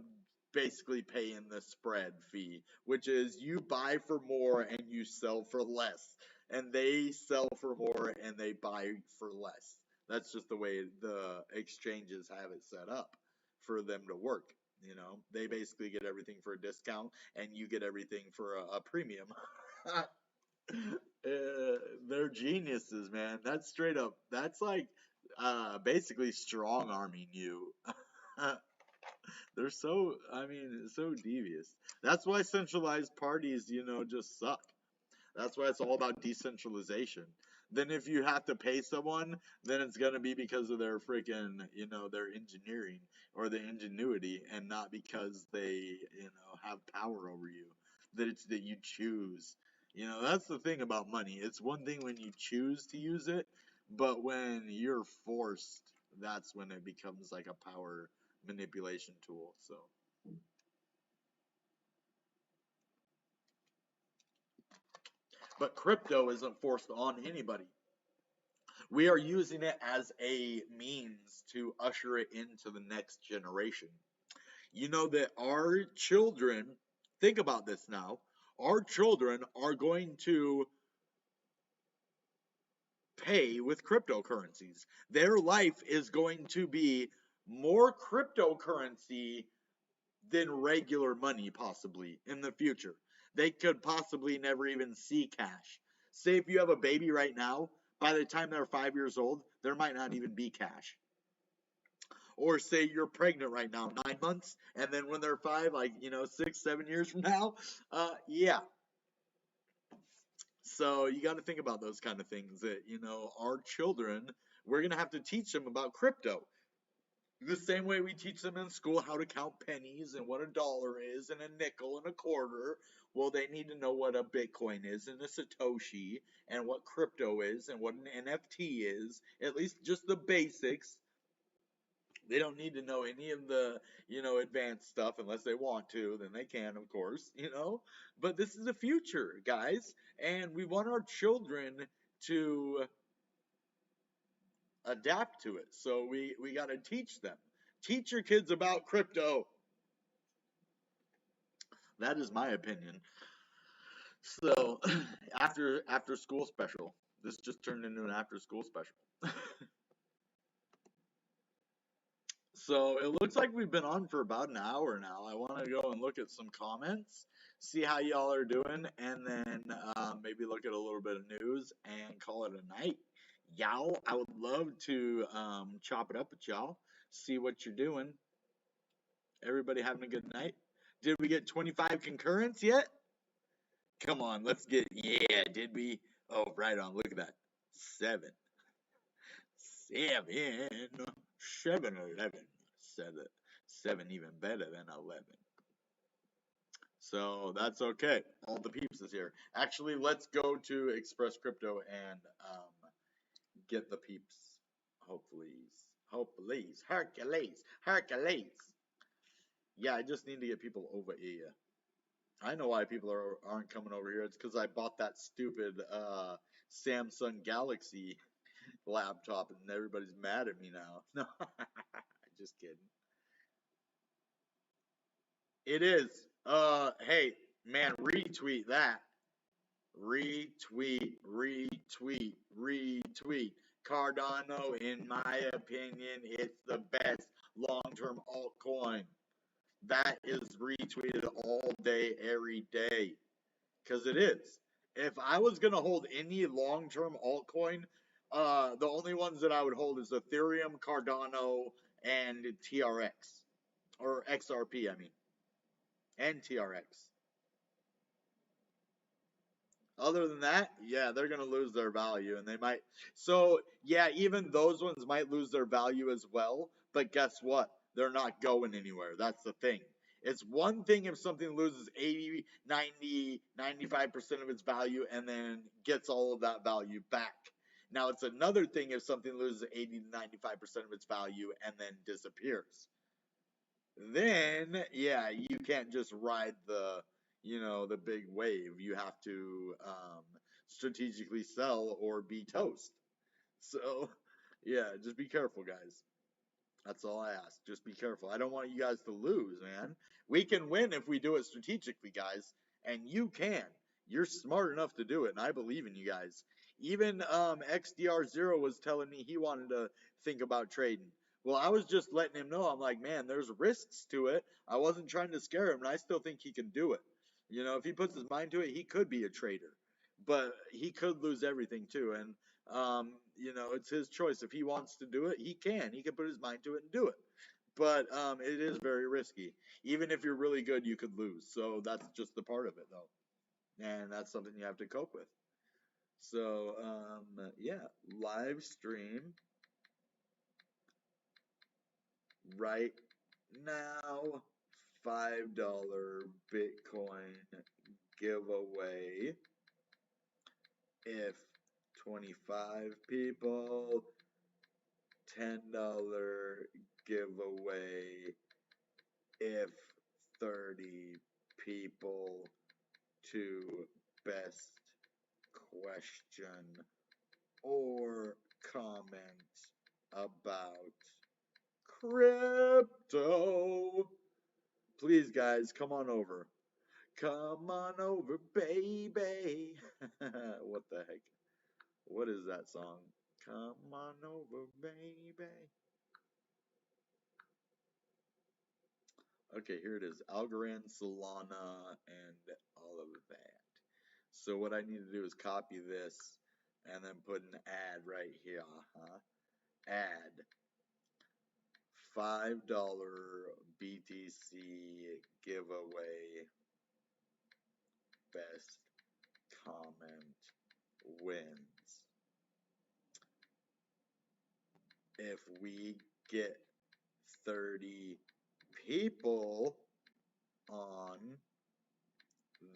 basically paying the spread fee, which is you buy for more and you sell for less, and they sell for more and they buy for less. That's just the way the exchanges have it set up for them to work. They basically get everything for a discount and you get everything for a premium. They're geniuses, man. That's straight up. That's like basically strong arming you. They're so, I mean, so devious. That's why centralized parties, just suck. That's why it's all about decentralization. Then if you have to pay someone, then it's going to be because of their freaking, their engineering or the ingenuity, and not because they, have power over you. That it's that you choose. That's the thing about money. It's one thing when you choose to use it, but when you're forced, that's when it becomes like a power manipulation tool. So, but crypto isn't forced on anybody. We are using it as a means to usher it into the next generation. You know that our children, think about this now, our children are going to pay with cryptocurrencies. Their life is going to be more cryptocurrency than regular money, possibly in the future. They could possibly never even see cash. Say if you have a baby right now, by the time they're 5 years old, there might not even be cash. Or say you're pregnant right now, 9 months, and then when they're five, like 6, 7 years from now, yeah. So you got to think about those kind of things. That our children, we're gonna have to teach them about crypto. The same way we teach them in school how to count pennies and what a dollar is and a nickel and a quarter. Well, they need to know what a Bitcoin is and a Satoshi and what crypto is and what an NFT is. At least just the basics. They don't need to know any of the, advanced stuff unless they want to. Then they can, of course. But this is the future, guys. And we want our children to adapt to it. So we got to teach them. Teach your kids about crypto. That is my opinion. So after school special. This just turned into an after school special. So it looks like we've been on for about an hour now. I want to go and look at some comments, see how y'all are doing, and then maybe look at a little bit of news and call it a night. Y'all, I would love to chop it up with y'all, see what you're doing. Everybody having a good night? Did we get 25 concurrents yet? Come on, let's get, yeah, did we? Oh, right on, look at that. 7, 7, 7, 11. 7 even better than 11. So that's okay. All the peeps is here. Actually, let's go to Express Crypto and get the peeps. Hopefully. Hercules. Yeah, I just need to get people over here. I know why people aren't coming over here. It's because I bought that stupid Samsung Galaxy laptop and everybody's mad at me now. No, just kidding. It is. Hey, man, retweet that. Retweet. Cardano, in my opinion, it's the best long-term altcoin. That is retweeted all day, every day. Because it is. If I was going to hold any long-term altcoin, the only ones that I would hold is Ethereum, Cardano, and TRX. Or XRP, I mean. And TRX. Other than that, yeah, they're going to lose their value and they might. So, yeah, even those ones might lose their value as well. But guess what? They're not going anywhere. That's the thing. It's one thing if something loses 80, 90, 95% of its value and then gets all of that value back. Now, it's another thing if something loses 80 to 95% of its value and then disappears. Then, yeah, you can't just ride the big wave. You have to strategically sell or be toast. So, yeah, just be careful, guys. That's all I ask. Just be careful. I don't want you guys to lose, man. We can win if we do it strategically, guys. And you can. You're smart enough to do it, and I believe in you guys. Even XDR0 was telling me he wanted to think about trading. Well, I was just letting him know. I'm like, man, there's risks to it. I wasn't trying to scare him, and I still think he can do it. If he puts his mind to it, he could be a trader. But he could lose everything too. And it's his choice. If he wants to do it, he can. He can put his mind to it and do it. But it is very risky. Even if you're really good, you could lose. So that's just the part of it, though. And that's something you have to cope with. So, yeah, live stream right now. $5 Bitcoin giveaway. If 25 people, $10 giveaway. If 30 people, to best question or comment about crypto. Please, guys, come on over. Come on over, baby. What the heck? What is that song? Come on over, baby. Okay, here it is. Algorand, Solana, and all of that. So what I need to do is copy this and then put an ad right here. Ad. $5 BTC giveaway. Best comment wins. If we get 30 people on,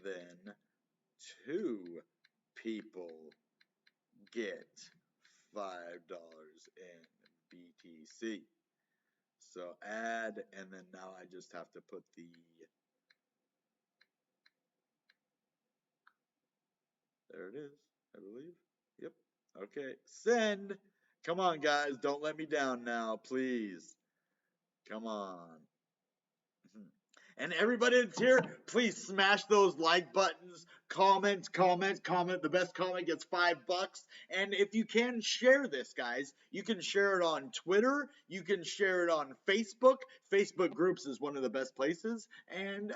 then 2 people get $5 in BTC. So add, and then now I just have to put the, there it is, I believe. Yep. Okay. Send. Come on, guys. Don't let me down now, please. Come on. And everybody that's here, please smash those like buttons, comment. The best comment gets $5. And if you can, share this, guys. You can share it on Twitter. You can share it on Facebook. Facebook groups is one of the best places. And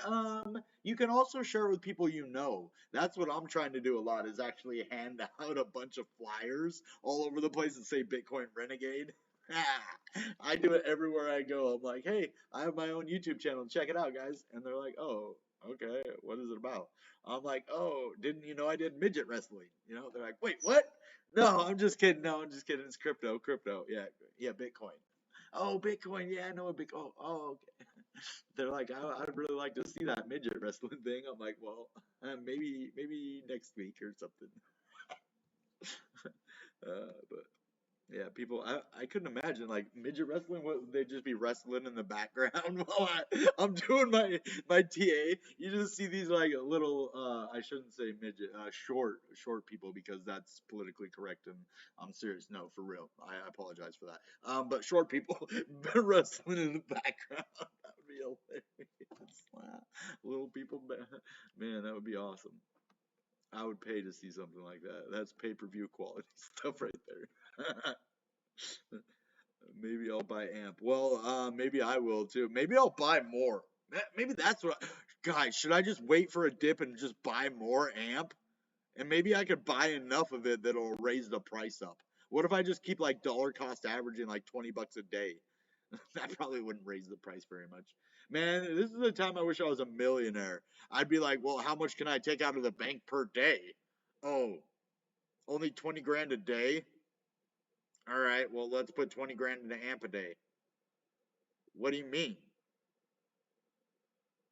you can also share it with people you know. That's what I'm trying to do a lot, is actually hand out a bunch of flyers all over the place and say Bitcoin Renegade. I do it everywhere I go. I'm like, hey, I have my own YouTube channel. Check it out, guys. And they're like, oh, okay. What is it about? I'm like, oh, didn't you know I did midget wrestling? You know, they're like, wait, what? No, I'm just kidding. No, I'm just kidding. It's crypto. Yeah, Bitcoin. Oh, Bitcoin. Yeah, I know a Bitcoin. Oh, okay. They're like, I'd really like to see that midget wrestling thing. I'm like, well, maybe next week or something. But yeah, people, I couldn't imagine, like, midget wrestling, they'd just be wrestling in the background while I'm doing my TA. You just see these, like, little, I shouldn't say midget, short people, because that's politically correct, and I'm serious. No, for real. I apologize for that. But short people wrestling in the background, that would be hilarious. Little people, man, that would be awesome. I would pay to see something like that. That's pay-per-view quality stuff right there. Maybe I'll buy AMP. Well, maybe I will too. Maybe I'll buy more. Maybe that's what. Guys, should I just wait for a dip and just buy more AMP? And maybe I could buy enough of it that'll raise the price up. What if I just keep like dollar cost averaging like $20 a day? That probably wouldn't raise the price very much. Man, this is the time I wish I was a millionaire. I'd be like, well, how much can I take out of the bank per day? Oh, only 20 grand a day? All right, well, let's put 20 grand into AMP a day. What do you mean?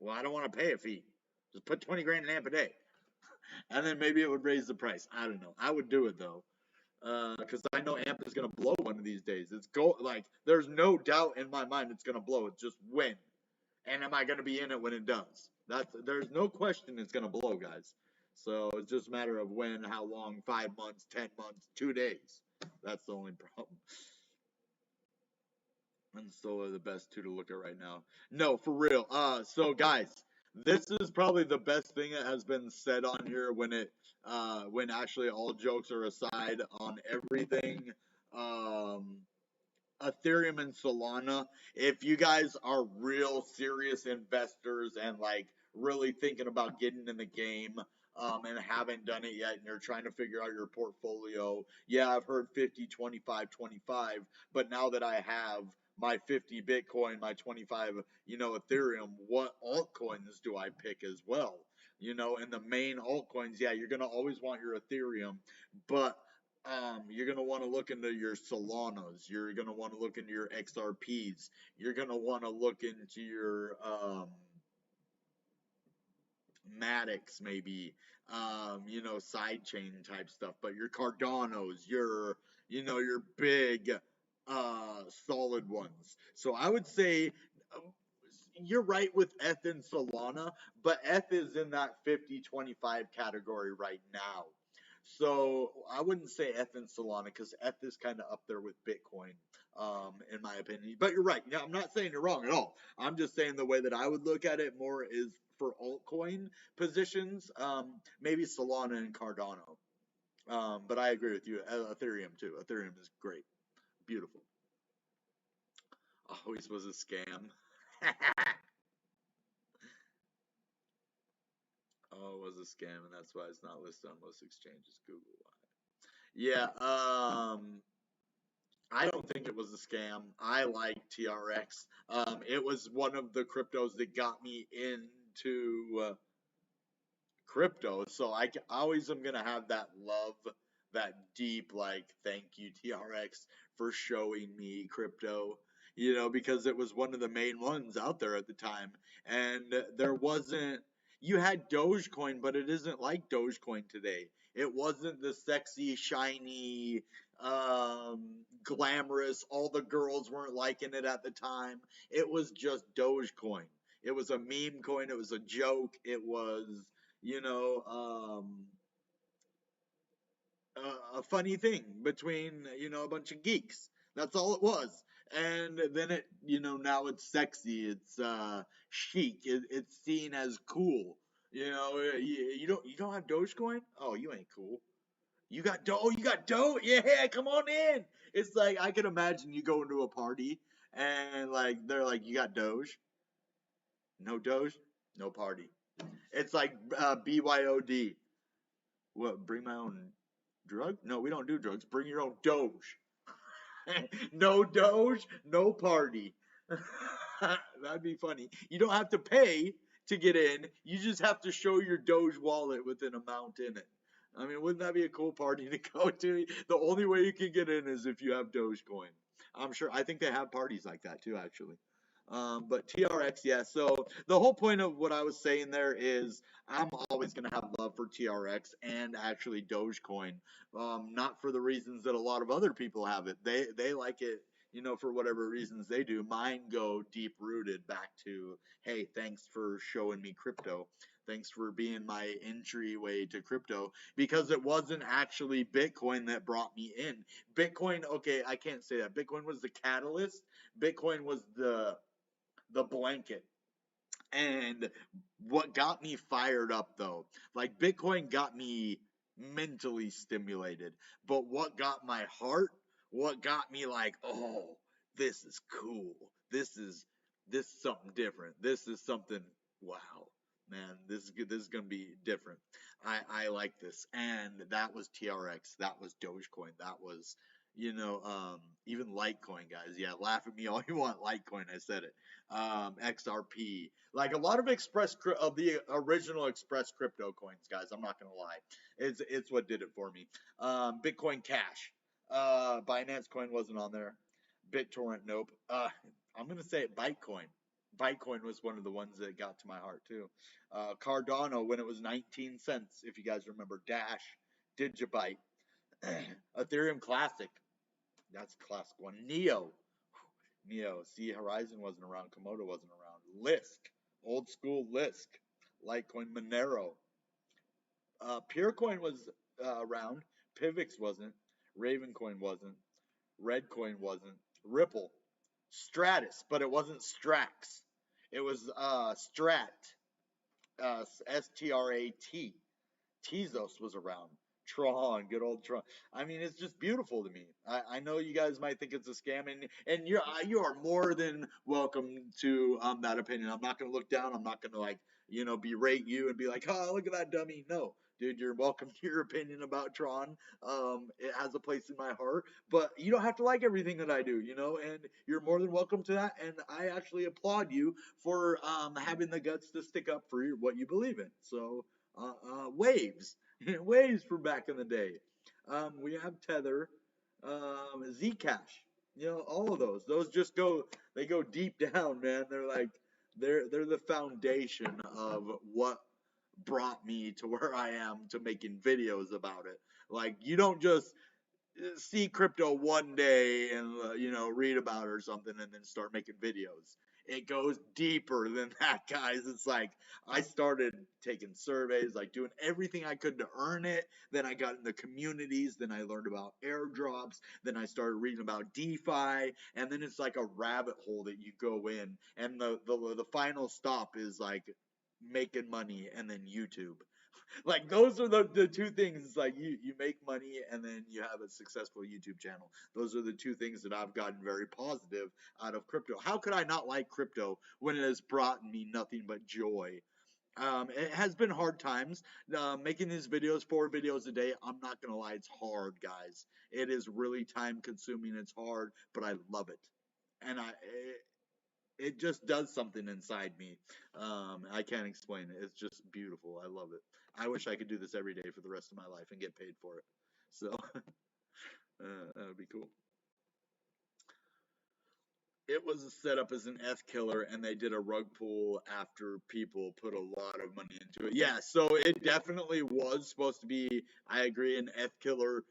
Well, I don't want to pay a fee. Just put 20 grand in AMP a day. And then maybe it would raise the price. I don't know. I would do it though. Because I know AMP is going to blow one of these days. There's no doubt in my mind it's going to blow. It's just when. And am I going to be in it when it does? There's no question it's going to blow, guys. So it's just a matter of when, how long, 5 months, 10 months, 2 days. That's the only problem. And Solar the best two to look at right now. No, for real. So guys, this is probably the best thing that has been said on here when actually all jokes are aside on everything. Ethereum and Solana. If you guys are real serious investors and like really thinking about getting in the game, and haven't done it yet, and you're trying to figure out your portfolio, yeah, I've heard 50, 25, 25, but now that I have my 50 Bitcoin, my 25, Ethereum, what altcoins do I pick as well? And the main altcoins, yeah, you're going to always want your Ethereum, but you're going to want to look into your Solanas. You're going to want to look into your XRPs. You're going to want to look into your Maddox, maybe, sidechain type stuff. But your Cardanos, your big, solid ones. So I would say you're right with ETH and Solana, but ETH is in that 50-25 category right now. So I wouldn't say ETH and Solana, because ETH is kind of up there with Bitcoin, in my opinion. But you're right. Yeah, I'm not saying you're wrong at all. I'm just saying the way that I would look at it more is for altcoin positions, maybe Solana and Cardano. But I agree with you. Ethereum too. Ethereum is great. Beautiful. Always was a scam. Oh, it was a scam, and that's why it's not listed on most exchanges. Google why. Yeah, I don't think it was a scam. I like TRX. It was one of the cryptos that got me into crypto, so I always am gonna have that love, that deep, like, thank you TRX for showing me crypto. you know, because it was one of the main ones out there at the time. And there wasn't, you had Dogecoin, but it isn't like Dogecoin today. It wasn't the sexy, shiny, glamorous, all the girls weren't liking it at the time. It was just Dogecoin. It was a meme coin. It was a joke. It was, you know, a funny thing between, you know, a bunch of geeks. That's all it was. And then it, you know, now it's sexy. It's chic. It's seen as cool. You know, you don't have Dogecoin? Oh, you ain't cool. You got Doge? You got Doge? Yeah, come on in. It's like I can imagine you go into a party and like they're like, you got Doge? No Doge? No party. It's like BYOD. What? Bring my own drug? No, we don't do drugs. Bring your own Doge. No Doge, no party. That'd be funny. You don't have to pay to get in. You just have to show your Doge wallet with an amount in it. I mean, wouldn't that be a cool party to go to? The only way you can get in is if you have Dogecoin. I'm sure. I think they have parties like that too, actually. But TRX, yeah. So the whole point of what I was saying there is I'm always going to have love for TRX and actually Dogecoin. Not for the reasons that a lot of other people have it. They like it, you know, for whatever reasons they do. Mine go deep rooted back to, hey, thanks for showing me crypto. Thanks for being my entryway to crypto, because it wasn't actually Bitcoin that brought me in. Bitcoin, okay, I can't say that. Bitcoin was the catalyst. Bitcoin was the blanket. And what got me fired up though, like Bitcoin got me mentally stimulated, but what got my heart, what got me like, oh, this is cool. This is something different. This is something, wow, man, this is gonna be different. I like this, and that was TRX. That was Dogecoin. That was, you know, even Litecoin, guys. Yeah, laugh at me all you want. Litecoin, I said it. XRP, like a lot of of the original Express crypto coins, guys. I'm not gonna lie, it's what did it for me. Bitcoin Cash, Binance Coin wasn't on there. BitTorrent, nope. I'm gonna say it. Bitcoin. Bitcoin was one of the ones that got to my heart too. Cardano when it was 19 cents, if you guys remember. Dash, Digibyte, Ethereum Classic. That's a classic one. Neo. See, Horizon wasn't around. Komodo wasn't around. Lisk. Old school Lisk. Litecoin Monero. Purecoin was around. Pivx wasn't. Ravencoin wasn't. Redcoin wasn't. Ripple. Stratus, but it wasn't Strax. It was Strat. STRAT. Tezos was around. Tron, good old Tron. I mean, it's just beautiful to me. I know you guys might think it's a scam, and you are more than welcome to that opinion. I'm not gonna look down. I'm not gonna like, you know, berate you and be like, oh, look at that dummy. No, dude, you're welcome to your opinion about Tron. It has a place in my heart, but you don't have to like everything that I do, you know, and you're more than welcome to that. And I actually applaud you for having the guts to stick up for what you believe in. So waves. Waves from back in the day. We have Tether, Zcash. You know, all of those. Those just go. They go deep down, man. They're like they're the foundation of what brought me to where I am to making videos about it. Like you don't just see crypto one day and you know read about it or something and then start making videos. It goes deeper than that, guys. It's like I started taking surveys, like doing everything I could to earn it. Then I got in the communities. Then I learned about airdrops. Then I started reading about DeFi, and then it's like a rabbit hole that you go in. And the final stop is like making money and then YouTube. Like those are the two things. It's like you make money and then you have a successful YouTube channel. Those are the two things that I've gotten very positive out of crypto. How could I not like crypto when it has brought me nothing but joy? It has been hard times making these videos, 4 videos a day. I'm not gonna lie, it's hard, guys. It is really time consuming. It's hard, but I love it, and it just does something inside me. I can't explain it. It's just beautiful. I love it. I wish I could do this every day for the rest of my life and get paid for it. So that would be cool. it was set up as an F killer, and they did a rug pull after people put a lot of money into it. Yeah, so it definitely was supposed to be, I agree, an F killer.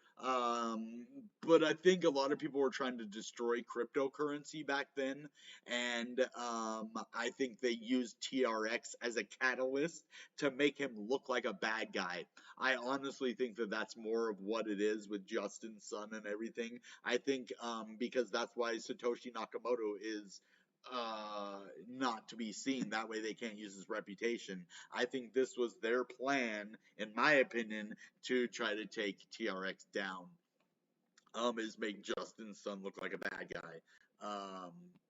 But I think a lot of people were trying to destroy cryptocurrency back then, and I think they used TRX as a catalyst to make him look like a bad guy. I honestly think that that's more of what it is with Justin's son and everything. I think because that's why Satoshi Nakamoto is not to be seen. That way they can't use his reputation. I think this was their plan, in my opinion, to try to take TRX down. Is make Justin's son look like a bad guy.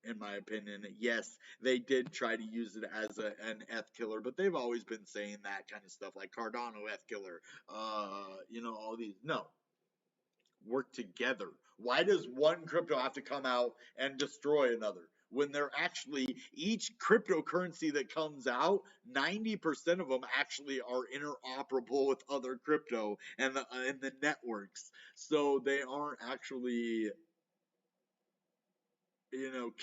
In my opinion, yes, they did try to use it as an F killer, but they've always been saying that kind of stuff, like Cardano F killer. All these. No, work together. Why does one crypto have to come out and destroy another? When they're actually, each cryptocurrency that comes out, 90% of them actually are interoperable with other crypto and the networks. So they aren't actually,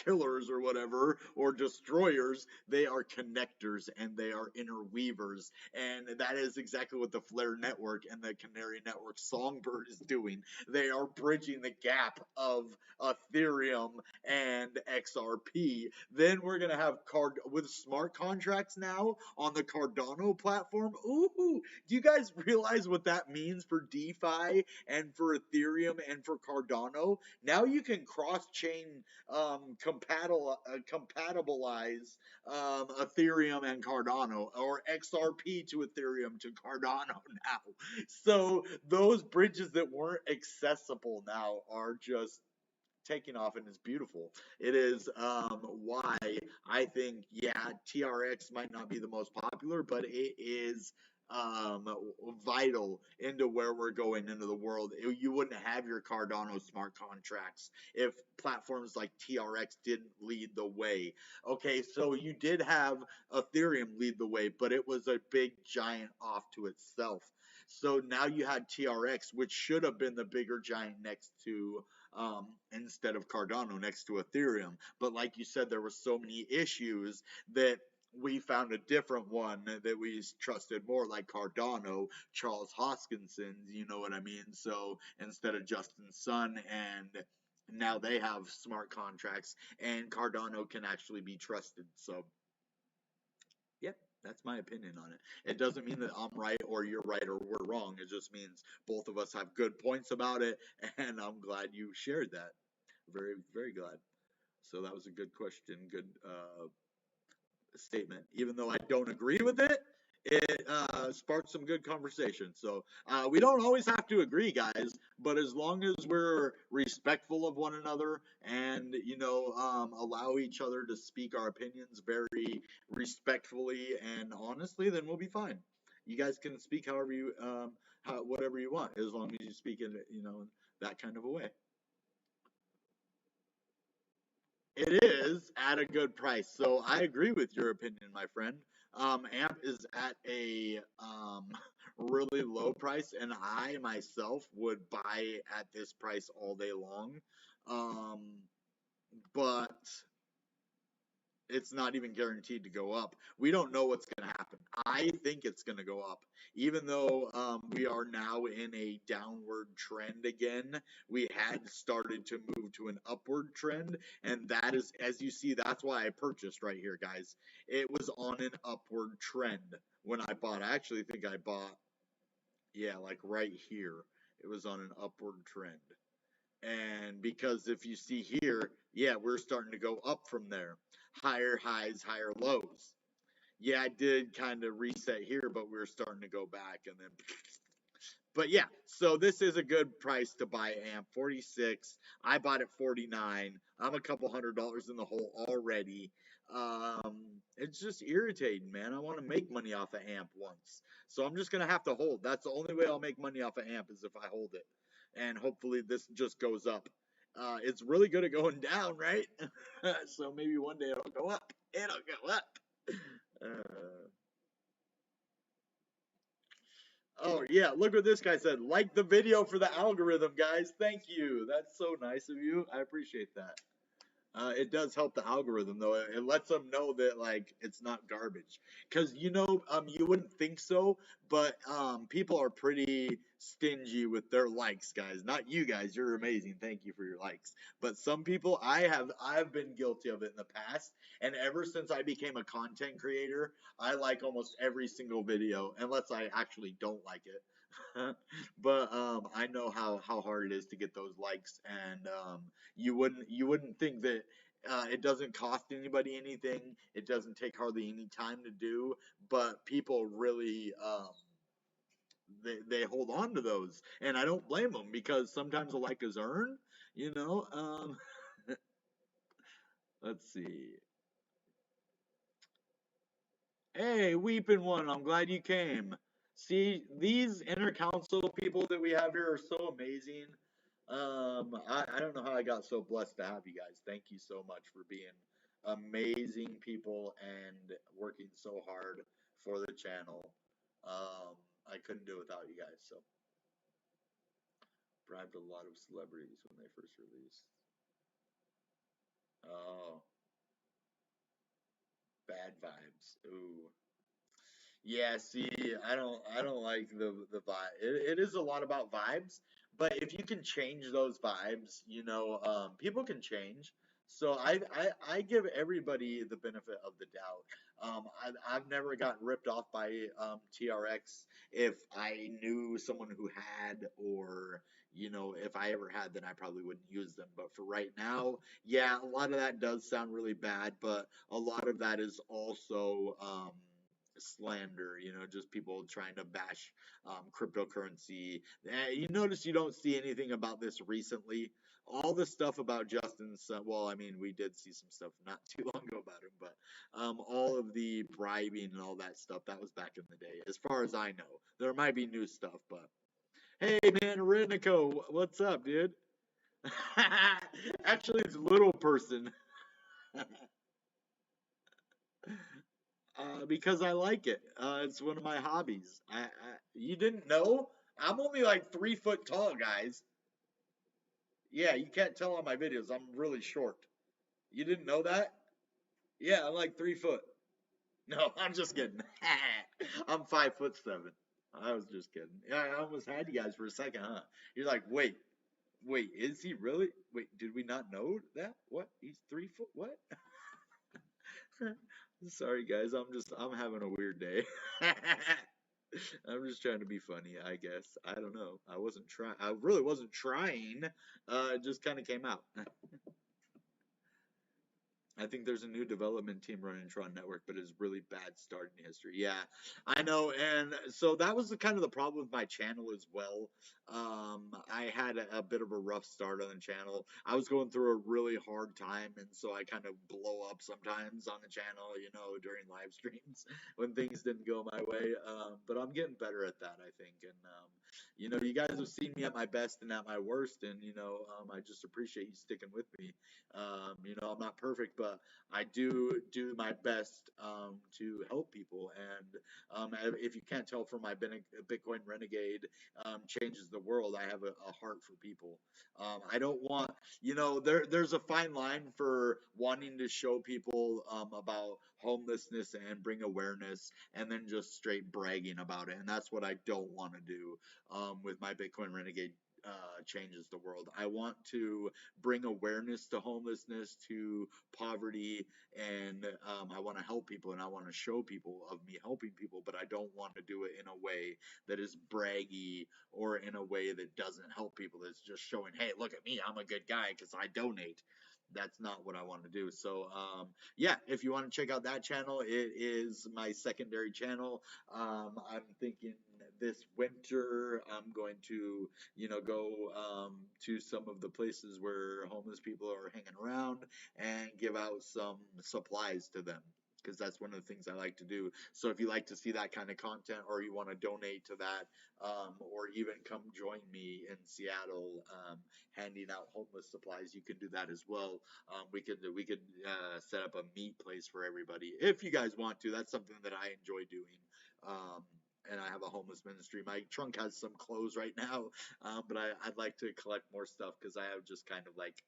killers or whatever, or destroyers. They are connectors and they are interweavers. And that is exactly what the Flare Network and the Canary Network Songbird is doing. They are bridging the gap of Ethereum and XRP. Then we're going to have with smart contracts now on the Cardano platform. Ooh, do you guys realize what that means for DeFi and for Ethereum and for Cardano? Now you can cross-chain compatibilize Ethereum and Cardano, or XRP to Ethereum to Cardano now. So those bridges that weren't accessible now are just taking off, and it's beautiful. It is why I think, yeah, TRX might not be the most popular, but it is vital into where we're going into the world. You wouldn't have your Cardano smart contracts if platforms like TRX didn't lead the way. Okay, so you did have Ethereum lead the way, but it was a big giant off to itself. So now you had TRX, which should have been the bigger giant next to instead of Cardano, next to Ethereum. But like you said, there were so many issues that we found a different one that we trusted more, like Cardano, Charles Hoskinson, you know what I mean? So instead of Justin's son, and now they have smart contracts, and Cardano can actually be trusted. So, yeah, that's my opinion on it. It doesn't mean that I'm right or you're right or we're wrong. It just means both of us have good points about it, and I'm glad you shared that. Very, very glad. So that was a good question, good statement. Even though I don't agree with it, it sparked some good conversation. So we don't always have to agree, guys, but as long as we're respectful of one another and, allow each other to speak our opinions very respectfully and honestly, then we'll be fine. You guys can speak however you, whatever you want, as long as you speak in, that kind of a way. It is at a good price. So I agree with your opinion, my friend. AMP is at a really low price, and I myself would buy at this price all day long. Um, but it's not even guaranteed to go up. We don't know what's going to happen. I think it's going to go up. Even though we are now in a downward trend again, we had started to move to an upward trend. And that is, as you see, that's why I purchased right here, guys. It was on an upward trend when I bought. I actually think I bought, yeah, like right here. It was on an upward trend. And because if you see here, yeah, we're starting to go up from there. Higher highs, higher lows. Yeah, I did kind of reset here, but we're starting to go back and then. But yeah, so this is a good price to buy AMP. 46. I bought it 49. I'm a couple $100 in the hole already. It's just irritating, man. I want to make money off of AMP once. So I'm just going to have to hold. That's the only way I'll make money off of AMP is if I hold it. And hopefully this just goes up. It's really good at going down, right? So maybe one day it'll go up. It'll go up. Oh, yeah, look what this guy said. Like the video for the algorithm, guys. Thank you. That's so nice of you. I appreciate that. It does help the algorithm though. It lets them know that like it's not garbage. Because you wouldn't think so, but people are pretty stingy with their likes, guys. Not you guys. You're amazing. Thank you for your likes. But some people, I've been guilty of it in the past, and ever since I became a content creator, I like almost every single video, unless I actually don't like it. But I know how hard it is to get those likes, and you wouldn't think that it doesn't cost anybody anything. It doesn't take hardly any time to do, but people really they hold on to those, and I don't blame them because sometimes a like is earned. You know, let's see. Hey, Weeping One, I'm glad you came. See, these inner council people that we have here are so amazing. I don't know how I got so blessed to have you guys. Thank you so much for being amazing people and working so hard for the channel. I couldn't do it without you guys. So, bribed a lot of celebrities when they first released. Oh, bad vibes. Ooh. Yeah, see, I don't like the vibe. It is a lot about vibes, but if you can change those vibes, people can change. So I give everybody the benefit of the doubt. I've never gotten ripped off by TRX. If I knew someone who had, or if I ever had, then I probably wouldn't use them. But for right now, yeah, a lot of that does sound really bad, but a lot of that is also slander, just people trying to bash cryptocurrency. You notice you don't see anything about this recently. All the stuff about Justin's, well, I mean, we did see some stuff not too long ago about him, but all of the bribing and all that stuff, that was back in the day, as far as I know. There might be new stuff, but hey, man, Renico, what's up, dude? Actually, it's Little Person. Because I like it. It's one of my hobbies. You didn't know? I'm only like 3 foot tall, guys. Yeah, you can't tell on my videos. I'm really short. You didn't know that? Yeah, I'm like 3 foot. No, I'm just kidding. I'm 5'7". I was just kidding. Yeah, I almost had you guys for a second, huh? You're like, wait, is he really? Wait, did we not know that? What? He's 3 foot? What? Sorry, guys. I'm having a weird day. I'm just trying to be funny, I guess. I don't know. I wasn't trying. I really wasn't trying. It just kind of came out. I think there's a new development team running Tron Network, but it's really bad start in history. Yeah, I know. And so that was the kind of the problem with my channel as well. I had a bit of a rough start on the channel. I was going through a really hard time, and so I kind of blow up sometimes on the channel, during live streams when things didn't go my way. But I'm getting better at that, I think. And you guys have seen me at my best and at my worst, and I just appreciate you sticking with me. I'm not perfect, but I do my best to help people. And if you can't tell from my Bitcoin Renegade changes the world, I have a heart for people. I don't want, there's a fine line for wanting to show people about homelessness and bring awareness, and then just straight bragging about it. And that's what I don't want to do with my Bitcoin Renegade changes the world. I want to bring awareness to homelessness, to poverty, and I want to help people, and I want to show people of me helping people, but I don't want to do it in a way that is braggy or in a way that doesn't help people. That's just showing, hey, look at me, I'm a good guy because I donate. That's not what I want to do. So, yeah, if you want to check out that channel, it is my secondary channel. I'm thinking this winter I'm going to, go to some of the places where homeless people are hanging around and give out some supplies to them, because that's one of the things I like to do. So if you like to see that kind of content, or you want to donate to that, or even come join me in Seattle handing out homeless supplies, you can do that as well. We could set up a meat place for everybody if you guys want to. That's something that I enjoy doing. And I have a homeless ministry. My trunk has some clothes right now, but I'd like to collect more stuff because I have just kind of like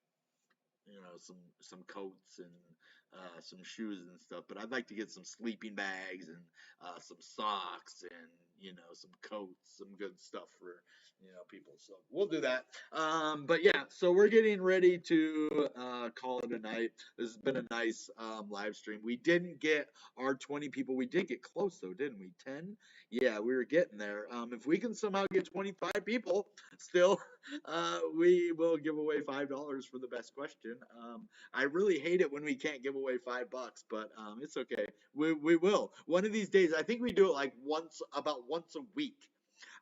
some coats and some shoes and stuff. But I'd like to get some sleeping bags and some socks and some coats, some good stuff for people. So we'll do that. But yeah, so we're getting ready to call it a night. This has been a nice live stream. We didn't get our 20 people. We did get close though, didn't we? 10? Yeah, we were getting there. If we can somehow get 25 people still, we will give away $5 for the best question. I really hate it when we can't give away $5, but it's okay. We will. One of these days, I think we do it like about once a week.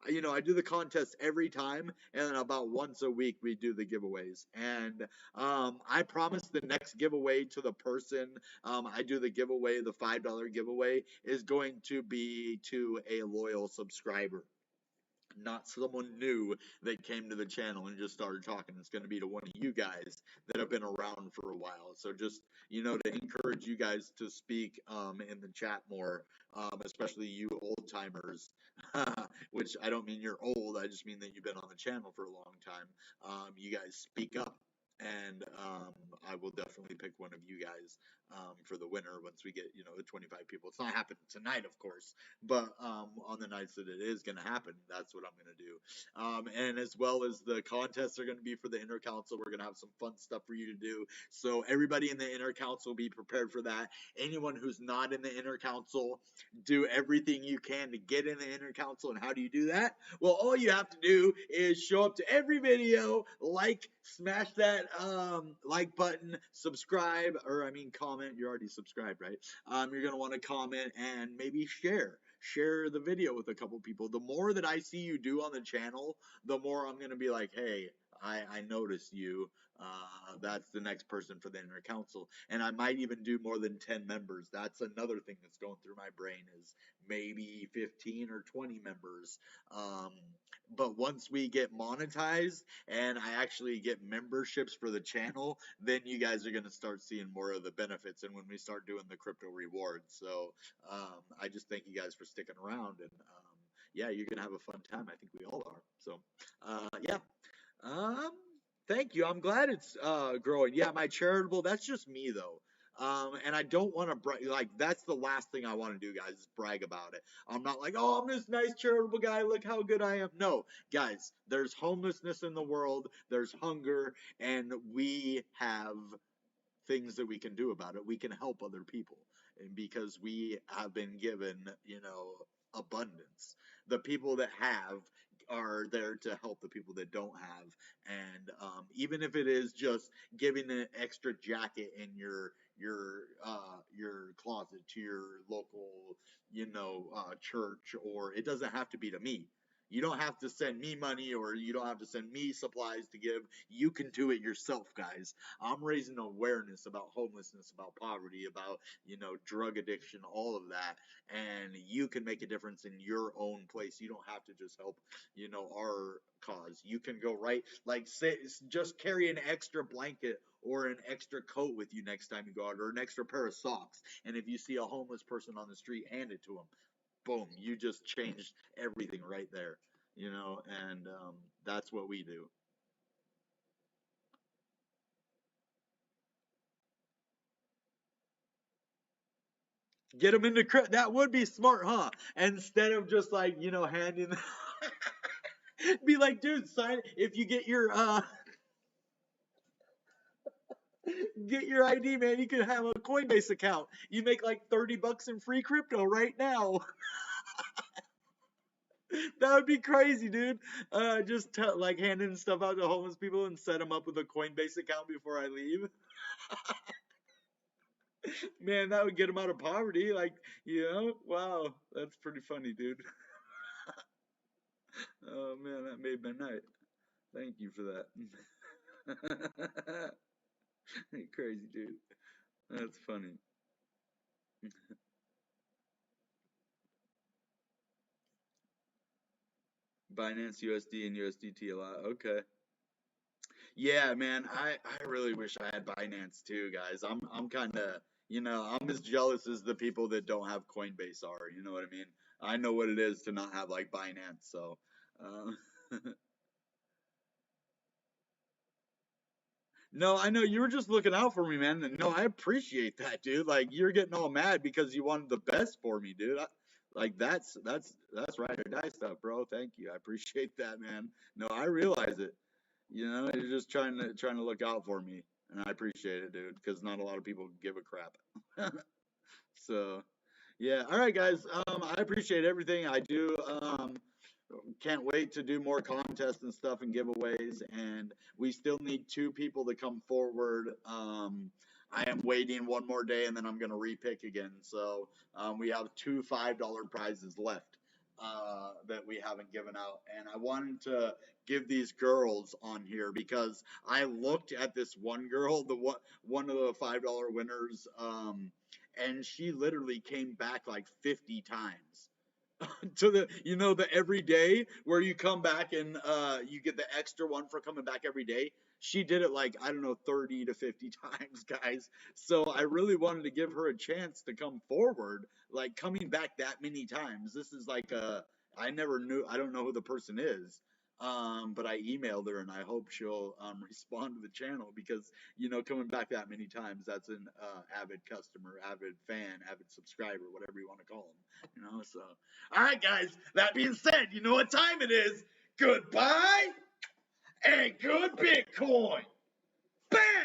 I do the contest every time, and then about once a week we do the giveaways. And I promise the next giveaway to the person I do the giveaway, the $5 giveaway, is going to be to a loyal subscriber, not someone new that came to the channel and just started talking. It's going to be to one of you guys that have been around for a while. So just, to encourage you guys to speak in the chat more, especially you old timers, which I don't mean you're old. I just mean that you've been on the channel for a long time. You guys speak up. And I will definitely pick one of you guys for the winner once we get, the 25 people. It's not happening tonight, of course, but on the nights that it is going to happen, that's what I'm going to do. And as well as the contests are going to be for the inner council, we're going to have some fun stuff for you to do. So everybody in the inner council, be prepared for that. Anyone who's not in the inner council, do everything you can to get in the inner council. And how do you do that? Well, all you have to do is show up to every video, smash that like button, subscribe, or comment. You're already subscribed, right? You're going to want to comment and maybe share the video with a couple people. The more that I see you do on the channel, the more I'm going to be like, hey, I noticed you. That's the next person for the inner council. And I might even do more than 10 members. That's another thing that's going through my brain, is maybe 15 or 20 members. But once we get monetized and I actually get memberships for the channel, then you guys are going to start seeing more of the benefits, and when we start doing the crypto rewards. So I just thank you guys for sticking around, and yeah, you're going to have a fun time. I think we all are. So yeah. Thank you. I'm glad it's growing. Yeah, my charitable, that's just me though. And I don't want to that's the last thing I want to do, guys, is brag about it. I'm not like, oh, I'm this nice charitable guy, look how good I am. No, guys, there's homelessness in the world, there's hunger, and we have things that we can do about it. We can help other people, and because we have been given, abundance. The people that have are there to help the people that don't have, and even if it is just giving an extra jacket in your closet to your local, church, or it doesn't have to be to me. You don't have to send me money, or you don't have to send me supplies to give. You can do it yourself, guys. I'm raising awareness about homelessness, about poverty, about, drug addiction, all of that. And you can make a difference in your own place. You don't have to just help, our cause. You can go just carry an extra blanket or an extra coat with you next time you go out, or an extra pair of socks. And if you see a homeless person on the street, hand it to them. Boom, you just changed everything right there, and that's what we do. Get them into crypto. That would be smart, huh? Instead of just handing be like, dude, sign if you get your ID, man, you can have a Coinbase account. You make like $30 in free crypto right now. That would be crazy, dude. Just handing stuff out to homeless people and set them up with a Coinbase account before I leave. Man, that would get them out of poverty. Wow, that's pretty funny, dude. Oh man, that made my night. Thank you for that. Crazy, dude. That's funny. Binance USD and USDT a lot. Okay. Yeah, man. I really wish I had Binance too, guys. I'm kind of, I'm as jealous as the people that don't have Coinbase are. You know what I mean? I know what it is to not have Binance. So, No, I know you were just looking out for me, man. No, I appreciate that, dude. Like you're getting all mad because you wanted the best for me, dude. Like that's ride or die stuff, bro. Thank you. I appreciate that, man. No, I realize it. You know, you're just trying to look out for me, and I appreciate it, dude. Because not a lot of people give a crap. So, yeah. All right, guys. I appreciate everything. I do. Can't wait to do more contests and stuff and giveaways. And we still need 2 people to come forward. I am waiting one more day, and then I'm going to repick again. So we have 2 $5 prizes left that we haven't given out. And I wanted to give these girls on here because I looked at this one girl, one of the $5 winners, and she literally came back like 50 times. To the every day where you come back and you get the extra one for coming back every day. She did it like, I don't know, 30 to 50 times, guys. So I really wanted to give her a chance to come forward, like coming back that many times. This is like I don't know who the person is. But I emailed her and I hope she'll respond to the channel because coming back that many times, that's an avid customer, avid fan, avid subscriber, whatever you want to call them. So all right, guys, that being said, you know what time it is. Goodbye and good Bitcoin.